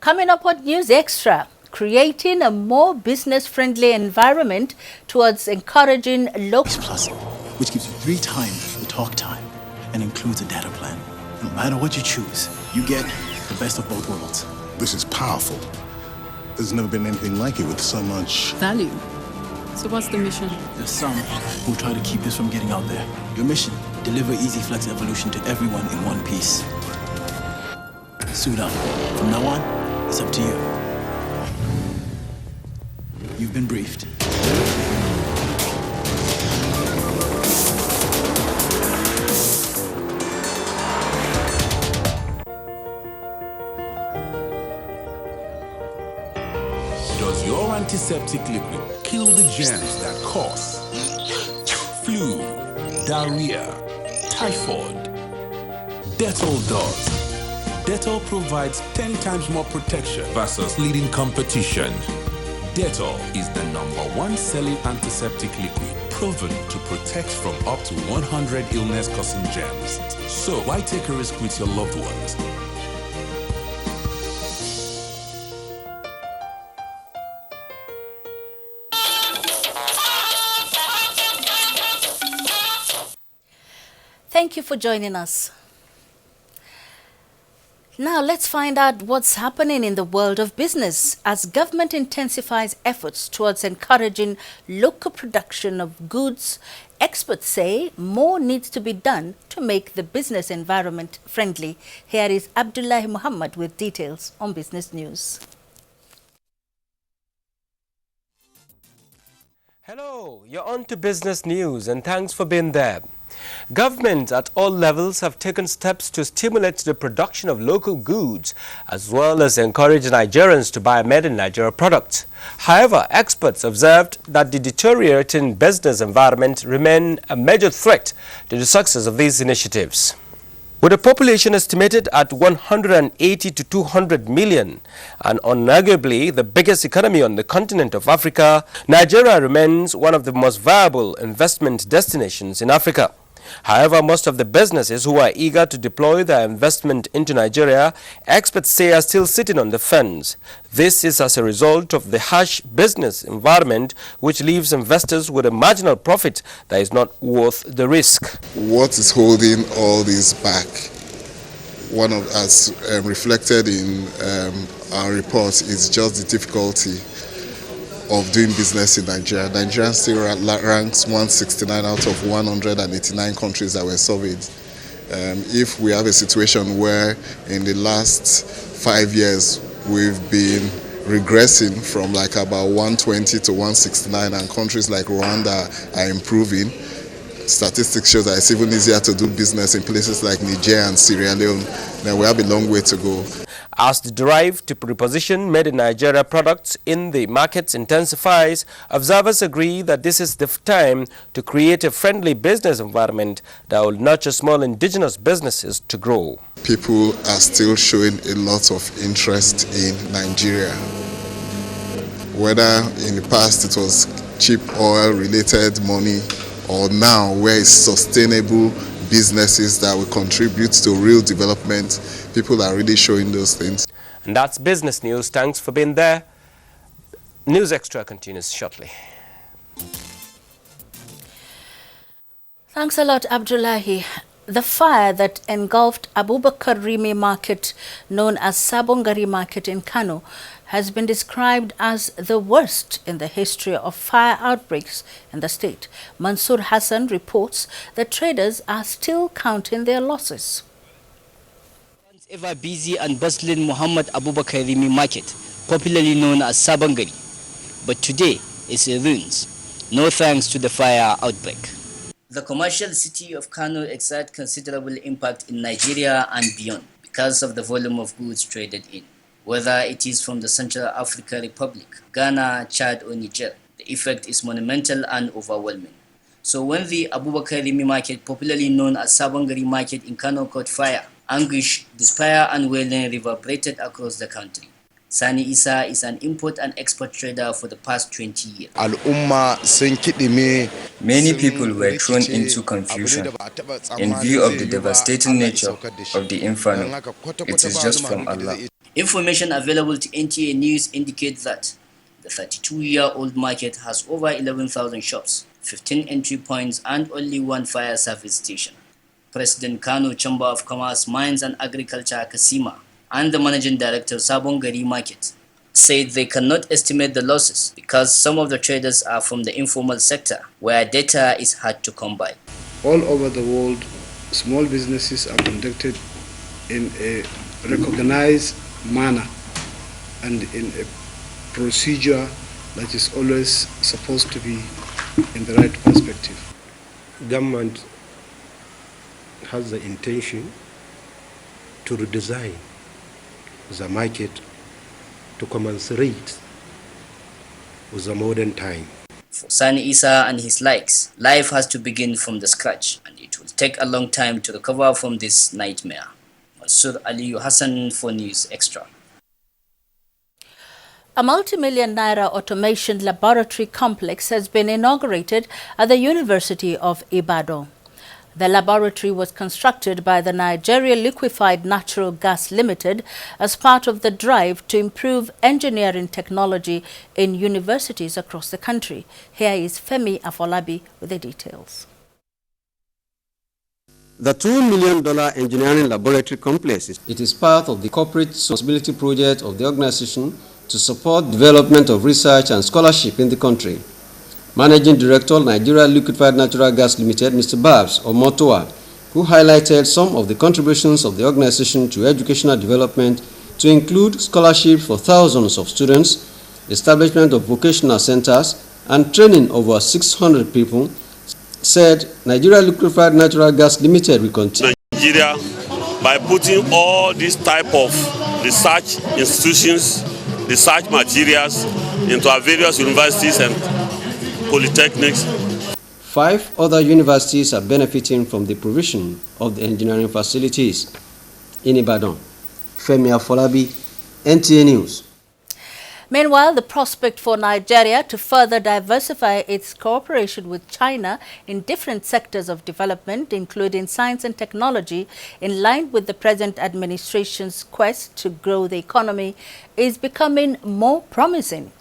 Coming up on News Extra, creating a more business-friendly environment towards encouraging local... Plus, which gives you 3 times the talk time and includes a data plan. No matter what you choose, you get the best of both worlds. This is powerful. There's never been anything like it with so much value. So what's the mission? There's some who try to keep this from getting out there. Your mission, deliver Easy Flex Evolution to everyone in one piece. Suit up. From now on, it's up to you. You've been briefed. Does your antiseptic liquid kill the germs that cause flu, diarrhea, typhoid? Dettol does. Dettol provides 10 times more protection versus leading competition. Dettol is the #1 selling antiseptic liquid, proven to protect from up to 100 illness-causing germs. So why take a risk with your loved ones? Thank you for joining us. Now let's find out what's happening in the world of business as government intensifies efforts towards encouraging local production of goods. Experts say more needs to be done to make the business environment friendly. Here is Abdullahi Muhammad with details on Business News. Hello, you're on to Business News and thanks for being there. Governments at all levels have taken steps to stimulate the production of local goods as well as encourage Nigerians to buy made-in-Nigeria products. However, experts observed that the deteriorating business environment remains a major threat to the success of these initiatives. With a population estimated at 180 to 200 million and unarguably the biggest economy on the continent of Africa, Nigeria remains one of the most viable investment destinations in Africa. However, most of the businesses who are eager to deploy their investment into Nigeria, experts say are still sitting on the fence. This is as a result of the harsh business environment which leaves investors with a marginal profit that is not worth the risk. What is holding all this back? One of as reflected in our report is just the difficulty of doing business in Nigeria. Nigeria still ranks 169 out of 189 countries that were surveyed. If we have a situation where in the last 5 years we've been regressing from like about 120 to 169 and countries like Rwanda are improving, statistics show that it's even easier to do business in places like Niger and Sierra Leone, then we have a long way to go. As the drive to reposition made in Nigeria products in the markets intensifies, observers agree that this is the time to create a friendly business environment that will nurture small indigenous businesses to grow. People are still showing a lot of interest in Nigeria. Whether in the past it was cheap oil related money or now where it's sustainable businesses that will contribute to real development, people are really showing those things. And that's business news. Thanks for being there. News Extra continues shortly. Thanks a lot, Abdullahi. The fire that engulfed Abubakar Rimi Market, known as Sabongari Market in Kano, has been described as the worst in the history of fire outbreaks in the state. Mansoor Hassan reports that traders are still counting their losses. Once ever busy and bustling Muhammad Abubakar Rimi Market, popularly known as Sabongari, but today it's in ruins, no thanks to the fire outbreak. The commercial city of Kano exerts considerable impact in Nigeria and beyond because of the volume of goods traded in. Whether it is from the Central African Republic, Ghana, Chad or Niger, the effect is monumental and overwhelming. So when the Abubakar Rimi Market, popularly known as Sabongari Market in Kano, caught fire, anguish, despair and wailing reverberated across the country. Sani Isa is an import and export trader for the past 20 years. Many people were thrown into confusion in view of the devastating nature of the inferno. It is just from Allah. Information available to NTA News indicates that the 32-year-old market has over 11,000 shops, 15 entry points and only one fire service station. President Kano Chamber of Commerce, Mines and Agriculture, Kasima, and the managing director of Sabongari Market said they cannot estimate the losses because some of the traders are from the informal sector where data is hard to come by. All over the world, small businesses are conducted in a recognized manner and in a procedure that is always supposed to be in the right perspective. Government has the intention to redesign the market to commensurate with the modern time. For Sani Isa and his likes, life has to begin from the scratch and it will take a long time to recover from this nightmare. Mansoor Aliyu Hassan for News Extra. A multi-million naira automation laboratory complex has been inaugurated at the University of Ibadan. The laboratory was constructed by the Nigeria Liquefied Natural Gas Limited as part of the drive to improve engineering technology in universities across the country. Here is Femi Afolabi with the details. The $2 million engineering laboratory complex is part of the corporate responsibility project of the organization to support development of research and scholarship in the country. Managing Director, Nigeria Liquefied Natural Gas Limited, Mr. Babs Omotoa, who highlighted some of the contributions of the organization to educational development to include scholarships for thousands of students, establishment of vocational centers, and training over 600 people, said Nigeria Liquefied Natural Gas Limited will continue. Nigeria, by putting all these type of research institutions, research materials into our various universities and polytechnics. 5 other universities are benefiting from the provision of the engineering facilities. In Ibadan, Femi Afolabi, NTA News. Meanwhile, the prospect for Nigeria to further diversify its cooperation with China in different sectors of development, including science and technology, in line with the present administration's quest to grow the economy, is becoming more promising.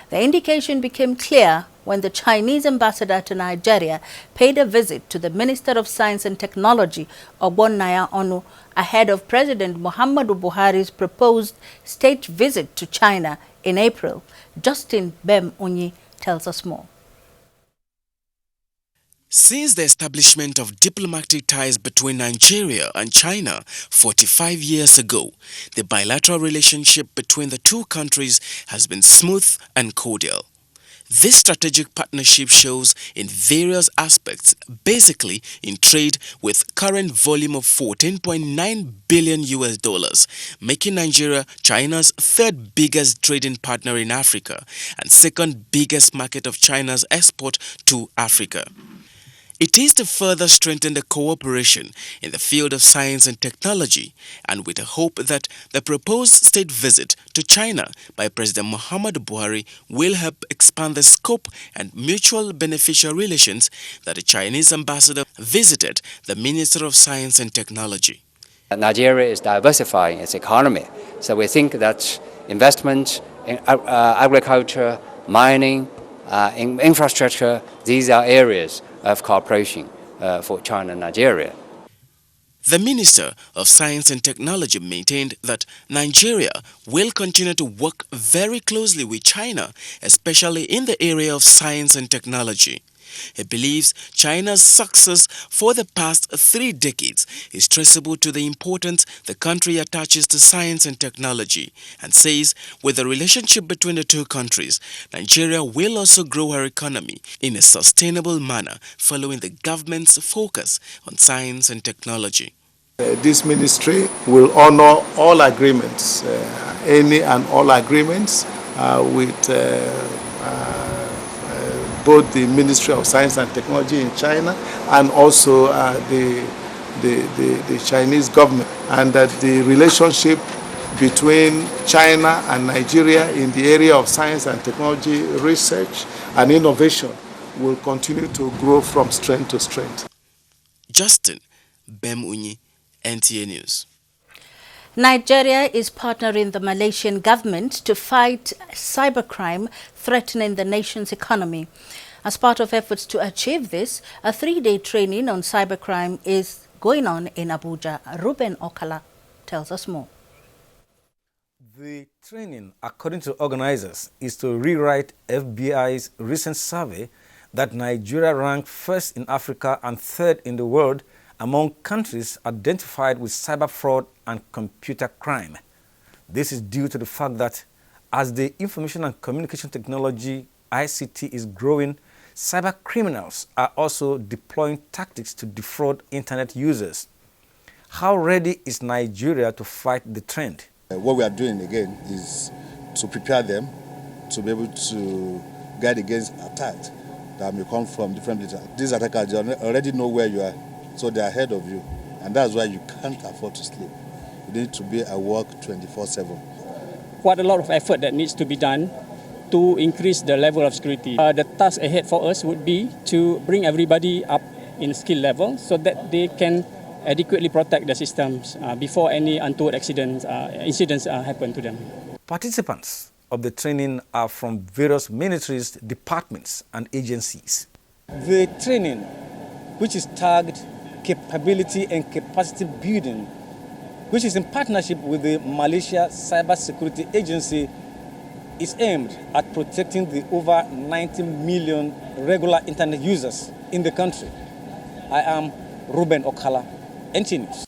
The indication became clear when the Chinese ambassador to Nigeria paid a visit to the Minister of Science and Technology, Ogbonnaya Onu, ahead of President Muhammadu Buhari's proposed state visit to China in April. Justin Bem Unyi tells us more. Since the establishment of diplomatic ties between Nigeria and China 45 years ago, the bilateral relationship between the two countries has been smooth and cordial. This strategic partnership shows in various aspects, basically in trade, with current volume of $14.9 billion, making Nigeria China's third biggest trading partner in Africa and second biggest market of China's export to Africa. It is to further strengthen the cooperation in the field of science and technology, and with a hope that the proposed state visit to China by President Muhammadu Buhari will help expand the scope and mutual beneficial relations, that the Chinese ambassador visited the Minister of Science and Technology. Nigeria is diversifying its economy, so we think that investment in agriculture, mining, in infrastructure, these are areas of cooperation for China and Nigeria. The Minister of Science and Technology maintained that Nigeria will continue to work very closely with China, especially in the area of science and technology. He believes China's success for the past 3 decades is traceable to the importance the country attaches to science and technology, and says with the relationship between the two countries, Nigeria will also grow her economy in a sustainable manner following the government's focus on science and technology. This ministry will honor all agreements, any and all agreements with both the Ministry of Science and Technology in China and also the Chinese government, and that the relationship between China and Nigeria in the area of science and technology research and innovation will continue to grow from strength to strength. Justin Bem Unyi, NTA News. Nigeria is partnering the Malaysian government to fight cybercrime threatening the nation's economy. As part of efforts to achieve this, a 3-day training on cybercrime is going on in Abuja. Ruben Okala tells us more. The training, according to organizers, is to rewrite FBI's recent survey that Nigeria ranked first in Africa and third in the world among countries identified with cyber fraud and computer crime. This is due to the fact that as the information and communication technology ICT is growing, cyber criminals are also deploying tactics to defraud internet users. How ready is Nigeria to fight the trend? What we are doing again is to prepare them to be able to guard against attacks that may come from different places. These attackers already know where you are, so they are ahead of you, and that's why you can't afford to sleep. You need to be at work 24/7. Quite a lot of effort that needs to be done to increase the level of security. The task ahead for us would be to bring everybody up in skill level so that they can adequately protect the systems before any untoward incidents happen to them. Participants of the training are from various ministries, departments, and agencies. The training, which is tagged Capability and Capacity Building, which is in partnership with the Malaysia Cyber Security Agency, is aimed at protecting the over 90 million regular internet users in the country. I am Ruben Okala, NT News.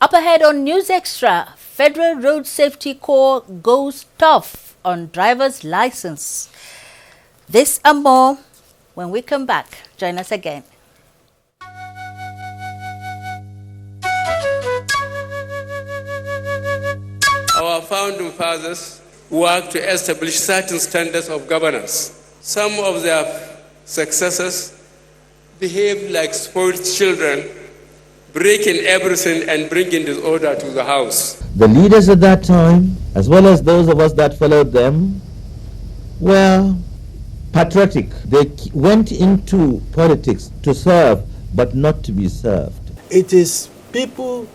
Up ahead on News Extra, Federal Road Safety Corps goes tough on driver's license. This and more when we come back. Join us again. Our founding fathers worked to establish certain standards of governance. Some of their successors behaved like spoiled children, breaking everything and bringing disorder to the house. The leaders at that time, as well as those of us that followed them, were patriotic. They went into politics to serve, but not to be served. It is people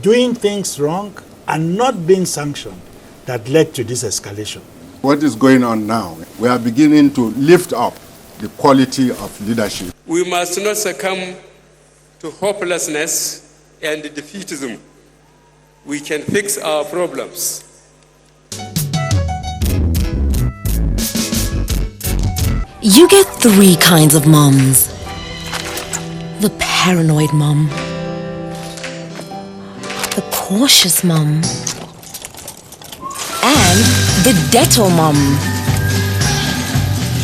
doing things wrong and not being sanctioned that led to this escalation. What is going on now? We are beginning to lift up the quality of leadership. We must not succumb to hopelessness and defeatism. We can fix our problems. You get three kinds of mums. The paranoid mum, the cautious mum, and the Dettol mum.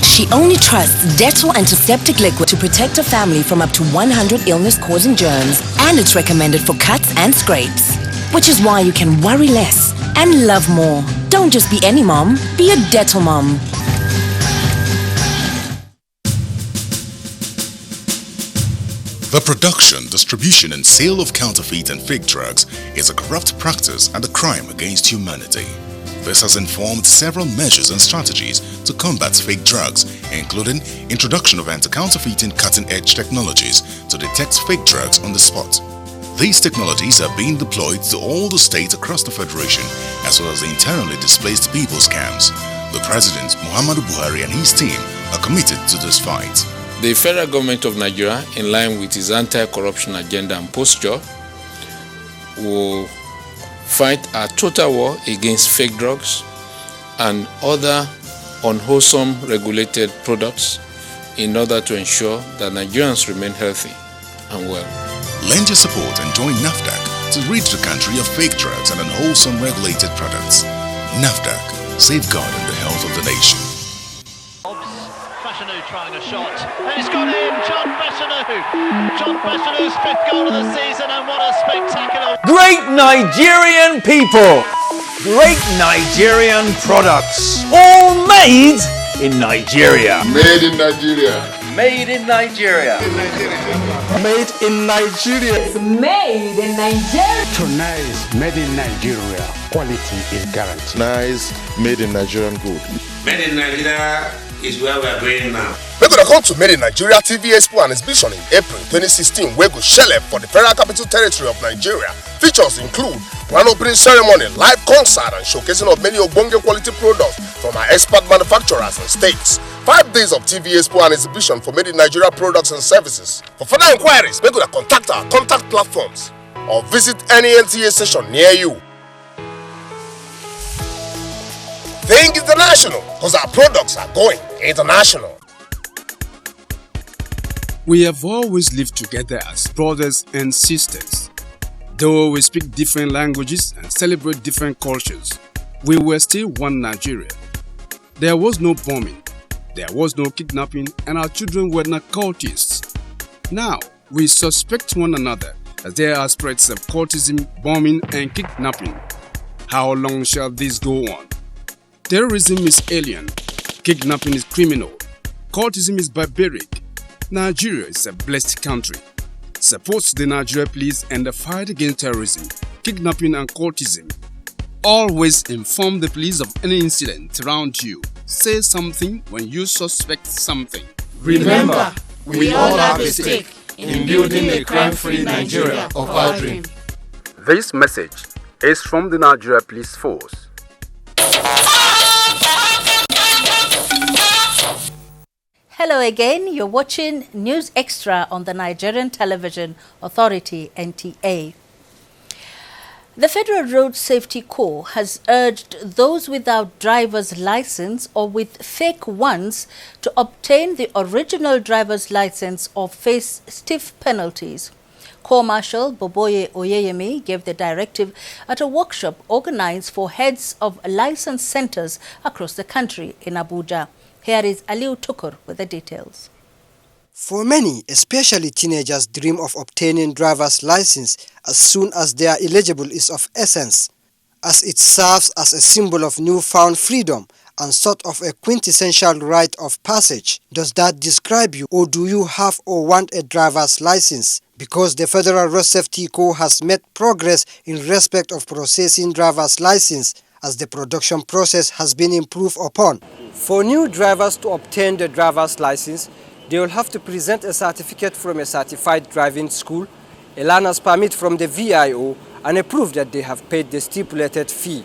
She only trusts Dettol antiseptic liquid to protect her family from up to 100 illness-causing germs, and it's recommended for cuts and scrapes. Which is why you can worry less and love more. Don't just be any mom, be a Dettol mom. The production, distribution and sale of counterfeit and fake drugs is a corrupt practice and a crime against humanity. This has informed several measures and strategies to combat fake drugs, including introduction of anti-counterfeiting cutting-edge technologies to detect fake drugs on the spot. These technologies are being deployed to all the states across the Federation, as well as the internally displaced people's camps. The President, Muhammadu Buhari, and his team are committed to this fight. The federal government of Nigeria, in line with its anti-corruption agenda and posture, will fight a total war against fake drugs and other unwholesome regulated products in order to ensure that Nigerians remain healthy and well. Lend your support and join NAFDAC to rid the country of fake drugs and unwholesome regulated products. NAFDAC, safeguarding the health of the nation. Trying a shot, and he's got in, John Fashanu. 5th goal of the season, and what a spectacular... Great Nigerian people, great Nigerian products, all made in Nigeria. Made in Nigeria. Made in Nigeria. Made in Nigeria. It's made in Nigeria. Nice, made in Nigeria. Quality is guaranteed. Nice, made in Nigerian good. Made in Nigeria is where we are going now. We're going to come to Made in Nigeria TV Expo and Exhibition in April 2016, where we shell for the Federal Capital Territory of Nigeria. Features include grand opening ceremony, live concert, and showcasing of many Obonge quality products from our expert manufacturers and states. 5 days of TV Expo and Exhibition for Made in Nigeria products and services. For further inquiries, we're going to contact our contact platforms or visit any NTA station near you. Think international, because our products are going international. We have always lived together as brothers and sisters. Though we speak different languages and celebrate different cultures, we were still one Nigeria. There was no bombing, there was no kidnapping, and our children were not cultists. Now, we suspect one another as there are spreads of cultism, bombing, and kidnapping. How long shall this go on? Terrorism is alien, kidnapping is criminal, cultism is barbaric. Nigeria is a blessed country. Support the Nigeria Police and the fight against terrorism, kidnapping and cultism. Always inform the police of any incident around you. Say something when you suspect something. Remember, we all have a stake in building a crime-free Nigeria of our dream. This message is from the Nigeria Police Force. Hello again, you're watching News Extra on the Nigerian Television Authority, NTA. The Federal Road Safety Corps has urged those without driver's license or with fake ones to obtain the original driver's license or face stiff penalties. Corps Marshal Boboye Oyeyemi gave the directive at a workshop organized for heads of license centers across the country in Abuja. Here is Aliu Tukur with the details. For many, especially teenagers, dream of obtaining driver's license as soon as they are eligible is of essence, as it serves as a symbol of newfound freedom and sort of a quintessential rite of passage. Does that describe you, or do you have or want a driver's license? Because the Federal Road Safety Corps has made progress in respect of processing driver's license, as the production process has been improved upon. For new drivers to obtain the driver's license, they will have to present a certificate from a certified driving school, a learner's permit from the VIO, and a proof that they have paid the stipulated fee.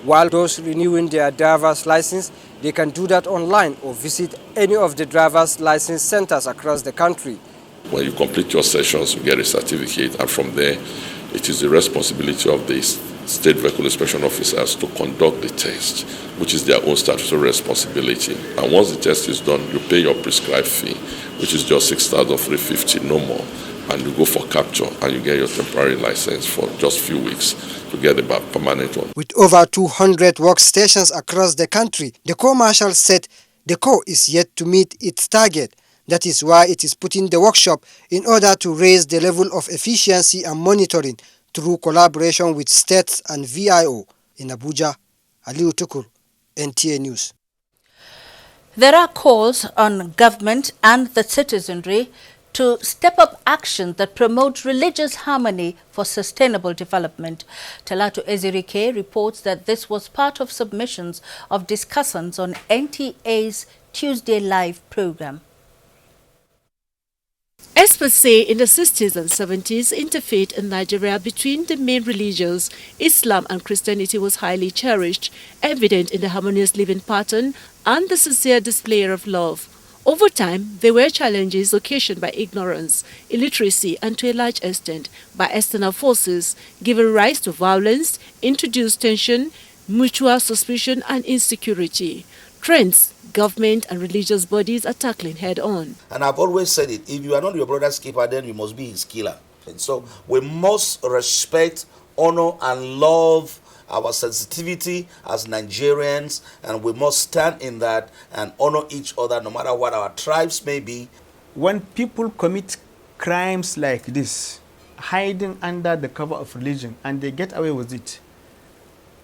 While those renewing their driver's license, they can do that online or visit any of the driver's license centers across the country. When you complete your sessions, you get a certificate, and from there, it is the responsibility of the state vehicle inspection officers to conduct the test, which is their own statutory responsibility. And once the test is done, you pay your prescribed fee, which is just 6,350, no more. And you go for capture, and you get your temporary license for just a few weeks to get the permanent one. With over 200 workstations across the country, the Corps Marshal said the Corps is yet to meet its target. That is why it is putting the workshop in order to raise the level of efficiency and monitoring through collaboration with states and VIO. In Abuja, Aliu Tukur, NTA News. There are calls on government and the citizenry to step up action that promotes religious harmony for sustainable development. Talatu Ezirike reports that this was part of submissions of discussants on NTA's Tuesday Live program. Experts say in the 60s and 70s, interfaith in Nigeria between the main religions, Islam and Christianity, was highly cherished, evident in the harmonious living pattern and the sincere display of love. Over time, there were challenges occasioned by ignorance, illiteracy, and to a large extent by external forces, giving rise to violence, introduced tension, mutual suspicion, and insecurity. Trends government and religious bodies are tackling head-on. And I've always said it, if you are not your brother's keeper, then you must be his killer. And so we must respect, honor, and love our sensitivity as Nigerians, and we must stand in that and honor each other no matter what our tribes may be. When people commit crimes like this, hiding under the cover of religion, and they get away with it,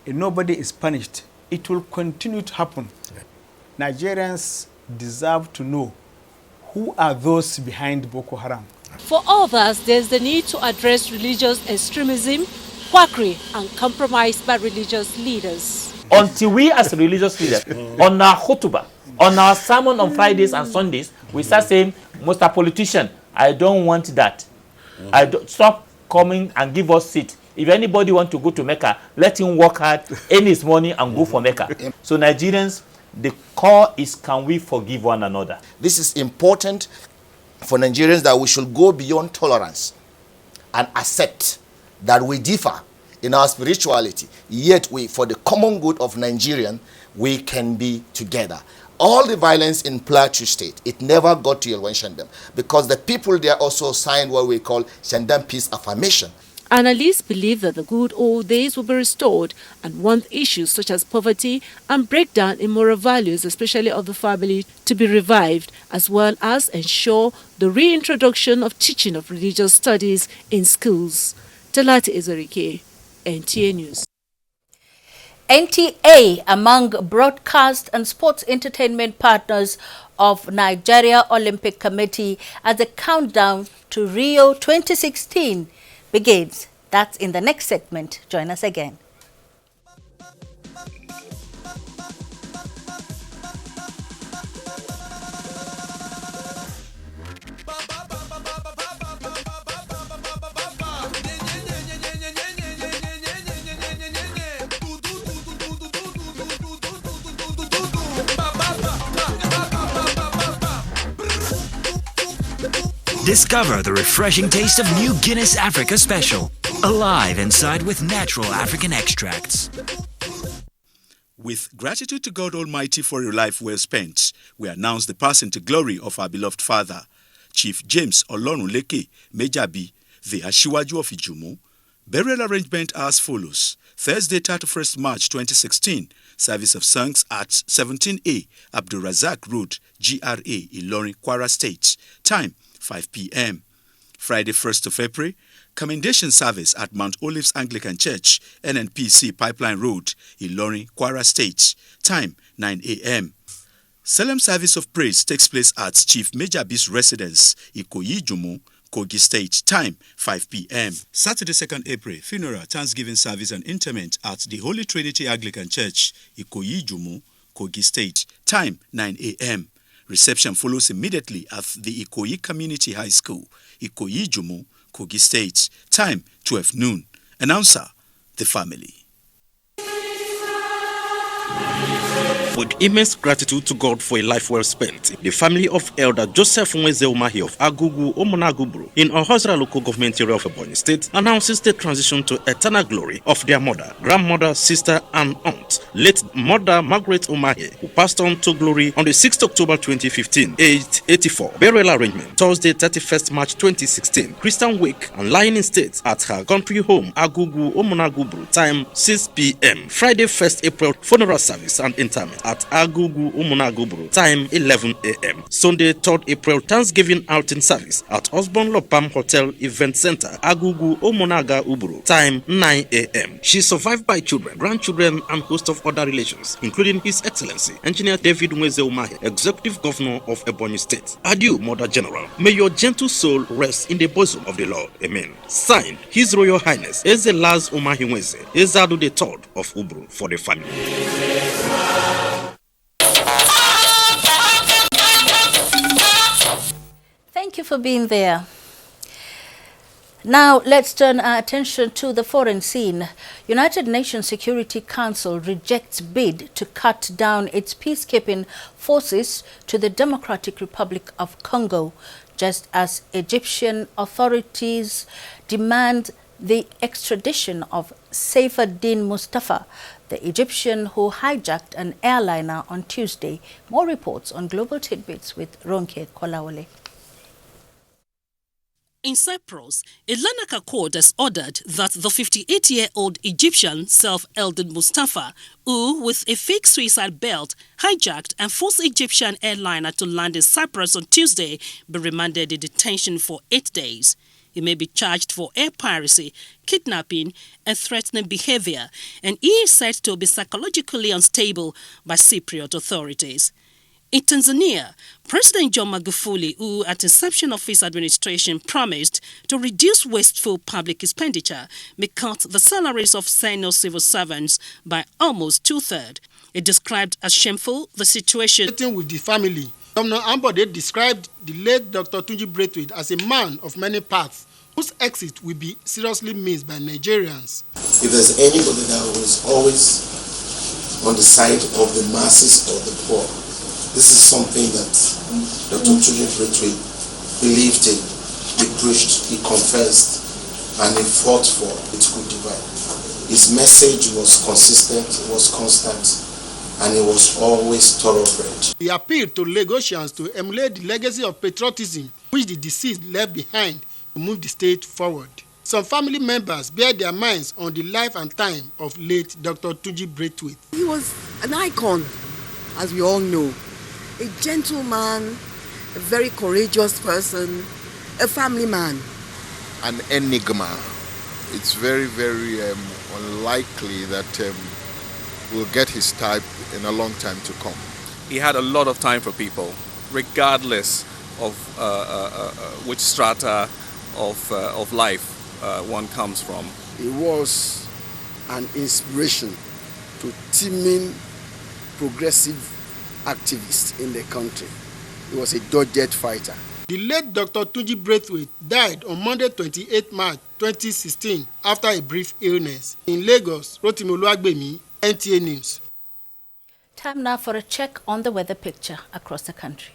and nobody is punished, it will continue to happen. Nigerians deserve to know who are those behind Boko Haram. For others, there's the need to address religious extremism, quackery, and compromise by religious leaders. Until we as religious leaders, on our khutbah, on our sermon on Fridays and Sundays, we start saying, Mr. Politician, I don't want that. Stop coming and give us seat. If anybody wants to go to Mecca, let him work hard, earn his money, and go for Mecca. So Nigerians, the core is, can we forgive one another? This is important for Nigerians, that we should go beyond tolerance and accept that we differ in our spirituality, yet we, for the common good of Nigerian, we can be together. All the violence in Plateau State, it never got to Yelwan Shandam, because the people there also signed what we call Shandam Peace Affirmation. Analysts believe that the good old days will be restored and want issues such as poverty and breakdown in moral values, especially of the family, to be revived, as well as ensure the reintroduction of teaching of religious studies in schools. Talatu Ezirike, NTA News. NTA among broadcast and sports entertainment partners of Nigeria Olympic Committee as the countdown to Rio 2016 begins. That's in the next segment. Join us again. Discover the refreshing taste of new Guinness Africa Special. Alive inside with natural African extracts. With gratitude to God Almighty for your life well spent, we announce the passing to glory of our beloved father, Chief James Olorunleke Mejabi, the Ashiwaju of Ijumu. Burial arrangement as follows. Thursday, 31st March 2016, service of songs at 17A Abdulrazak Road, GRA, Ilorin, Kwara State. Time, 5 p.m. Friday, 1st of April, Commendation service at Mount Olives Anglican Church, NNPC Pipeline Road, Ilorin, Kwara State. Time 9 a.m. Solemn service of praise takes place at Chief Mejabi's residence, Ikoyi Jumu, Kogi State. Time 5 p.m. Saturday, 2nd April, funeral, Thanksgiving service and interment at the Holy Trinity Anglican Church, Ikoyi Jumu, Kogi State. Time 9 a.m. Reception follows immediately at the Ikoyi Community High School, Ikoyi Jumu, Kogi State. Time 12 noon. Announcer, the family. With immense gratitude to God for a life well spent, the family of Elder Joseph Nweze Umahi of Agugu, Omonagubru, in Ohozra local government area of Ebonyi State, announces the transition to eternal glory of their mother, grandmother, sister, and aunt, late Mother Margaret Umahi, who passed on to glory on the 6th October 2015, aged 84. Burial arrangement, Thursday, 31st March 2016. Christian wake and lying in state at her country home, Agugu, Omonagubru. Time 6 p.m. Friday, 1st April, funeral service and interment at Agugu Umunagubru. Time 11 a.m. Sunday, 3rd April, Thanksgiving outing service at Osborne Lopam Hotel Event Center, Agugu Umunaga Uburu. Time 9 a.m. She is survived by children, grandchildren, and host of other relations, including His Excellency Engineer David Nweze Umahi, Executive Governor of Ebonyi State. Adieu, Mother General. May your gentle soul rest in the bosom of the Lord. Amen. Signed, His Royal Highness Eze Laz Umahi Nweze, Ezadu III of Uburu, for the family. Thank you for being there. Now let's turn our attention to the foreign scene. United Nations Security Council rejects bid to cut down its peacekeeping forces to the Democratic Republic of Congo, just as Egyptian authorities demand the extradition of Saifuddin Mustafa, the Egyptian who hijacked an airliner on Tuesday. More reports on Global Tidbits with Ronke Kolawole. In Cyprus, a Larnaca court has ordered that the 58-year-old Egyptian self-elded Mustafa, who with a fake suicide belt hijacked and forced Egyptian airliner to land in Cyprus on Tuesday, be remanded in detention for 8 days. He may be charged for air piracy, kidnapping, and threatening behavior, and he is said to be psychologically unstable by Cypriot authorities. In Tanzania, President John Magufuli, who at inception of his administration promised to reduce wasteful public expenditure, may cut the salaries of senior civil servants by almost 2/3. It described as shameful the situation with the family. Governor Ambode described the late Dr. Tunji Braithwaite as a man of many paths, whose exit will be seriously missed by Nigerians. If there's anybody that was always on the side of the masses or the poor, this is something that Dr. Tunji Braithwaite believed in, he preached, he confessed, and he fought for its good divine. His message was consistent, it was constant, and it was always thoroughbred. He appealed to Lagosians to emulate the legacy of patriotism which the deceased left behind to move the state forward. Some family members bear their minds on the life and time of late Dr. Tunji Braithwaite. He was an icon, as we all know. A gentleman, a very courageous person, a family man. An enigma. It's very, very unlikely that we'll get his type in a long time to come. He had a lot of time for people, regardless of which strata of life one comes from. He was an inspiration to teeming progressive activists in the country. He was a dogged fighter. The late Dr. Tunji Braithwaite died on Monday, 28 March 2016 after a brief illness. In Lagos, Rotimi Oluwagbemi, NTA News. Time now for a check on the weather picture across the country.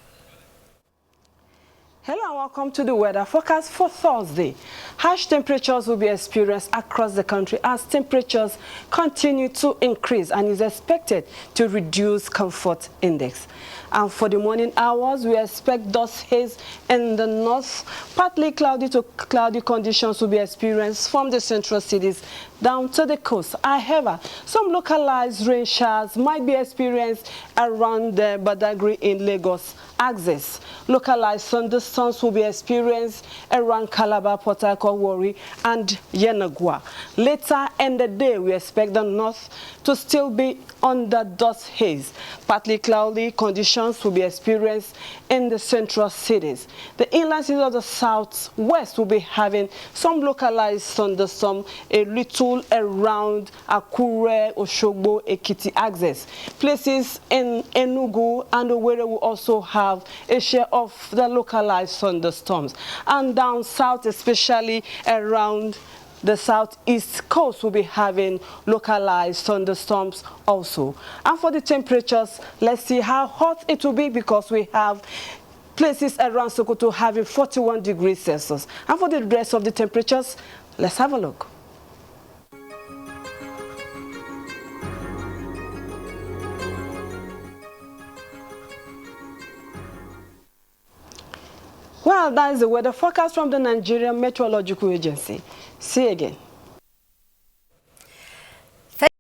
Hello and welcome to the weather forecast for Thursday. Harsh temperatures will be experienced across the country as temperatures continue to increase and is expected to reduce comfort index. And for the morning hours, we expect dust haze in the north. Partly cloudy to cloudy conditions will be experienced from the central cities down to the coast. However, some localized rain showers might be experienced around the Badagry in Lagos axis. Localized thunderstorms will be experienced around Calabar, Port Harcourt, Warri, and Yenagoa. Later in the day, we expect the north to still be under dust haze. Partly cloudy conditions will be experienced in the central cities. The inland cities of the southwest will be having some localized thunderstorm, a little around Akure, Oshogbo, Ekiti axis. Places in Enugu and Owerri will also have a share of the localized thunderstorms. And down south, especially around the southeast coast, will be having localized thunderstorms also. And for the temperatures, let's see how hot it will be, because we have places around Sokoto having 41 degrees Celsius. And for the rest of the temperatures, let's have a look. Well, that is the weather forecast from the Nigerian Meteorological Agency. See you again.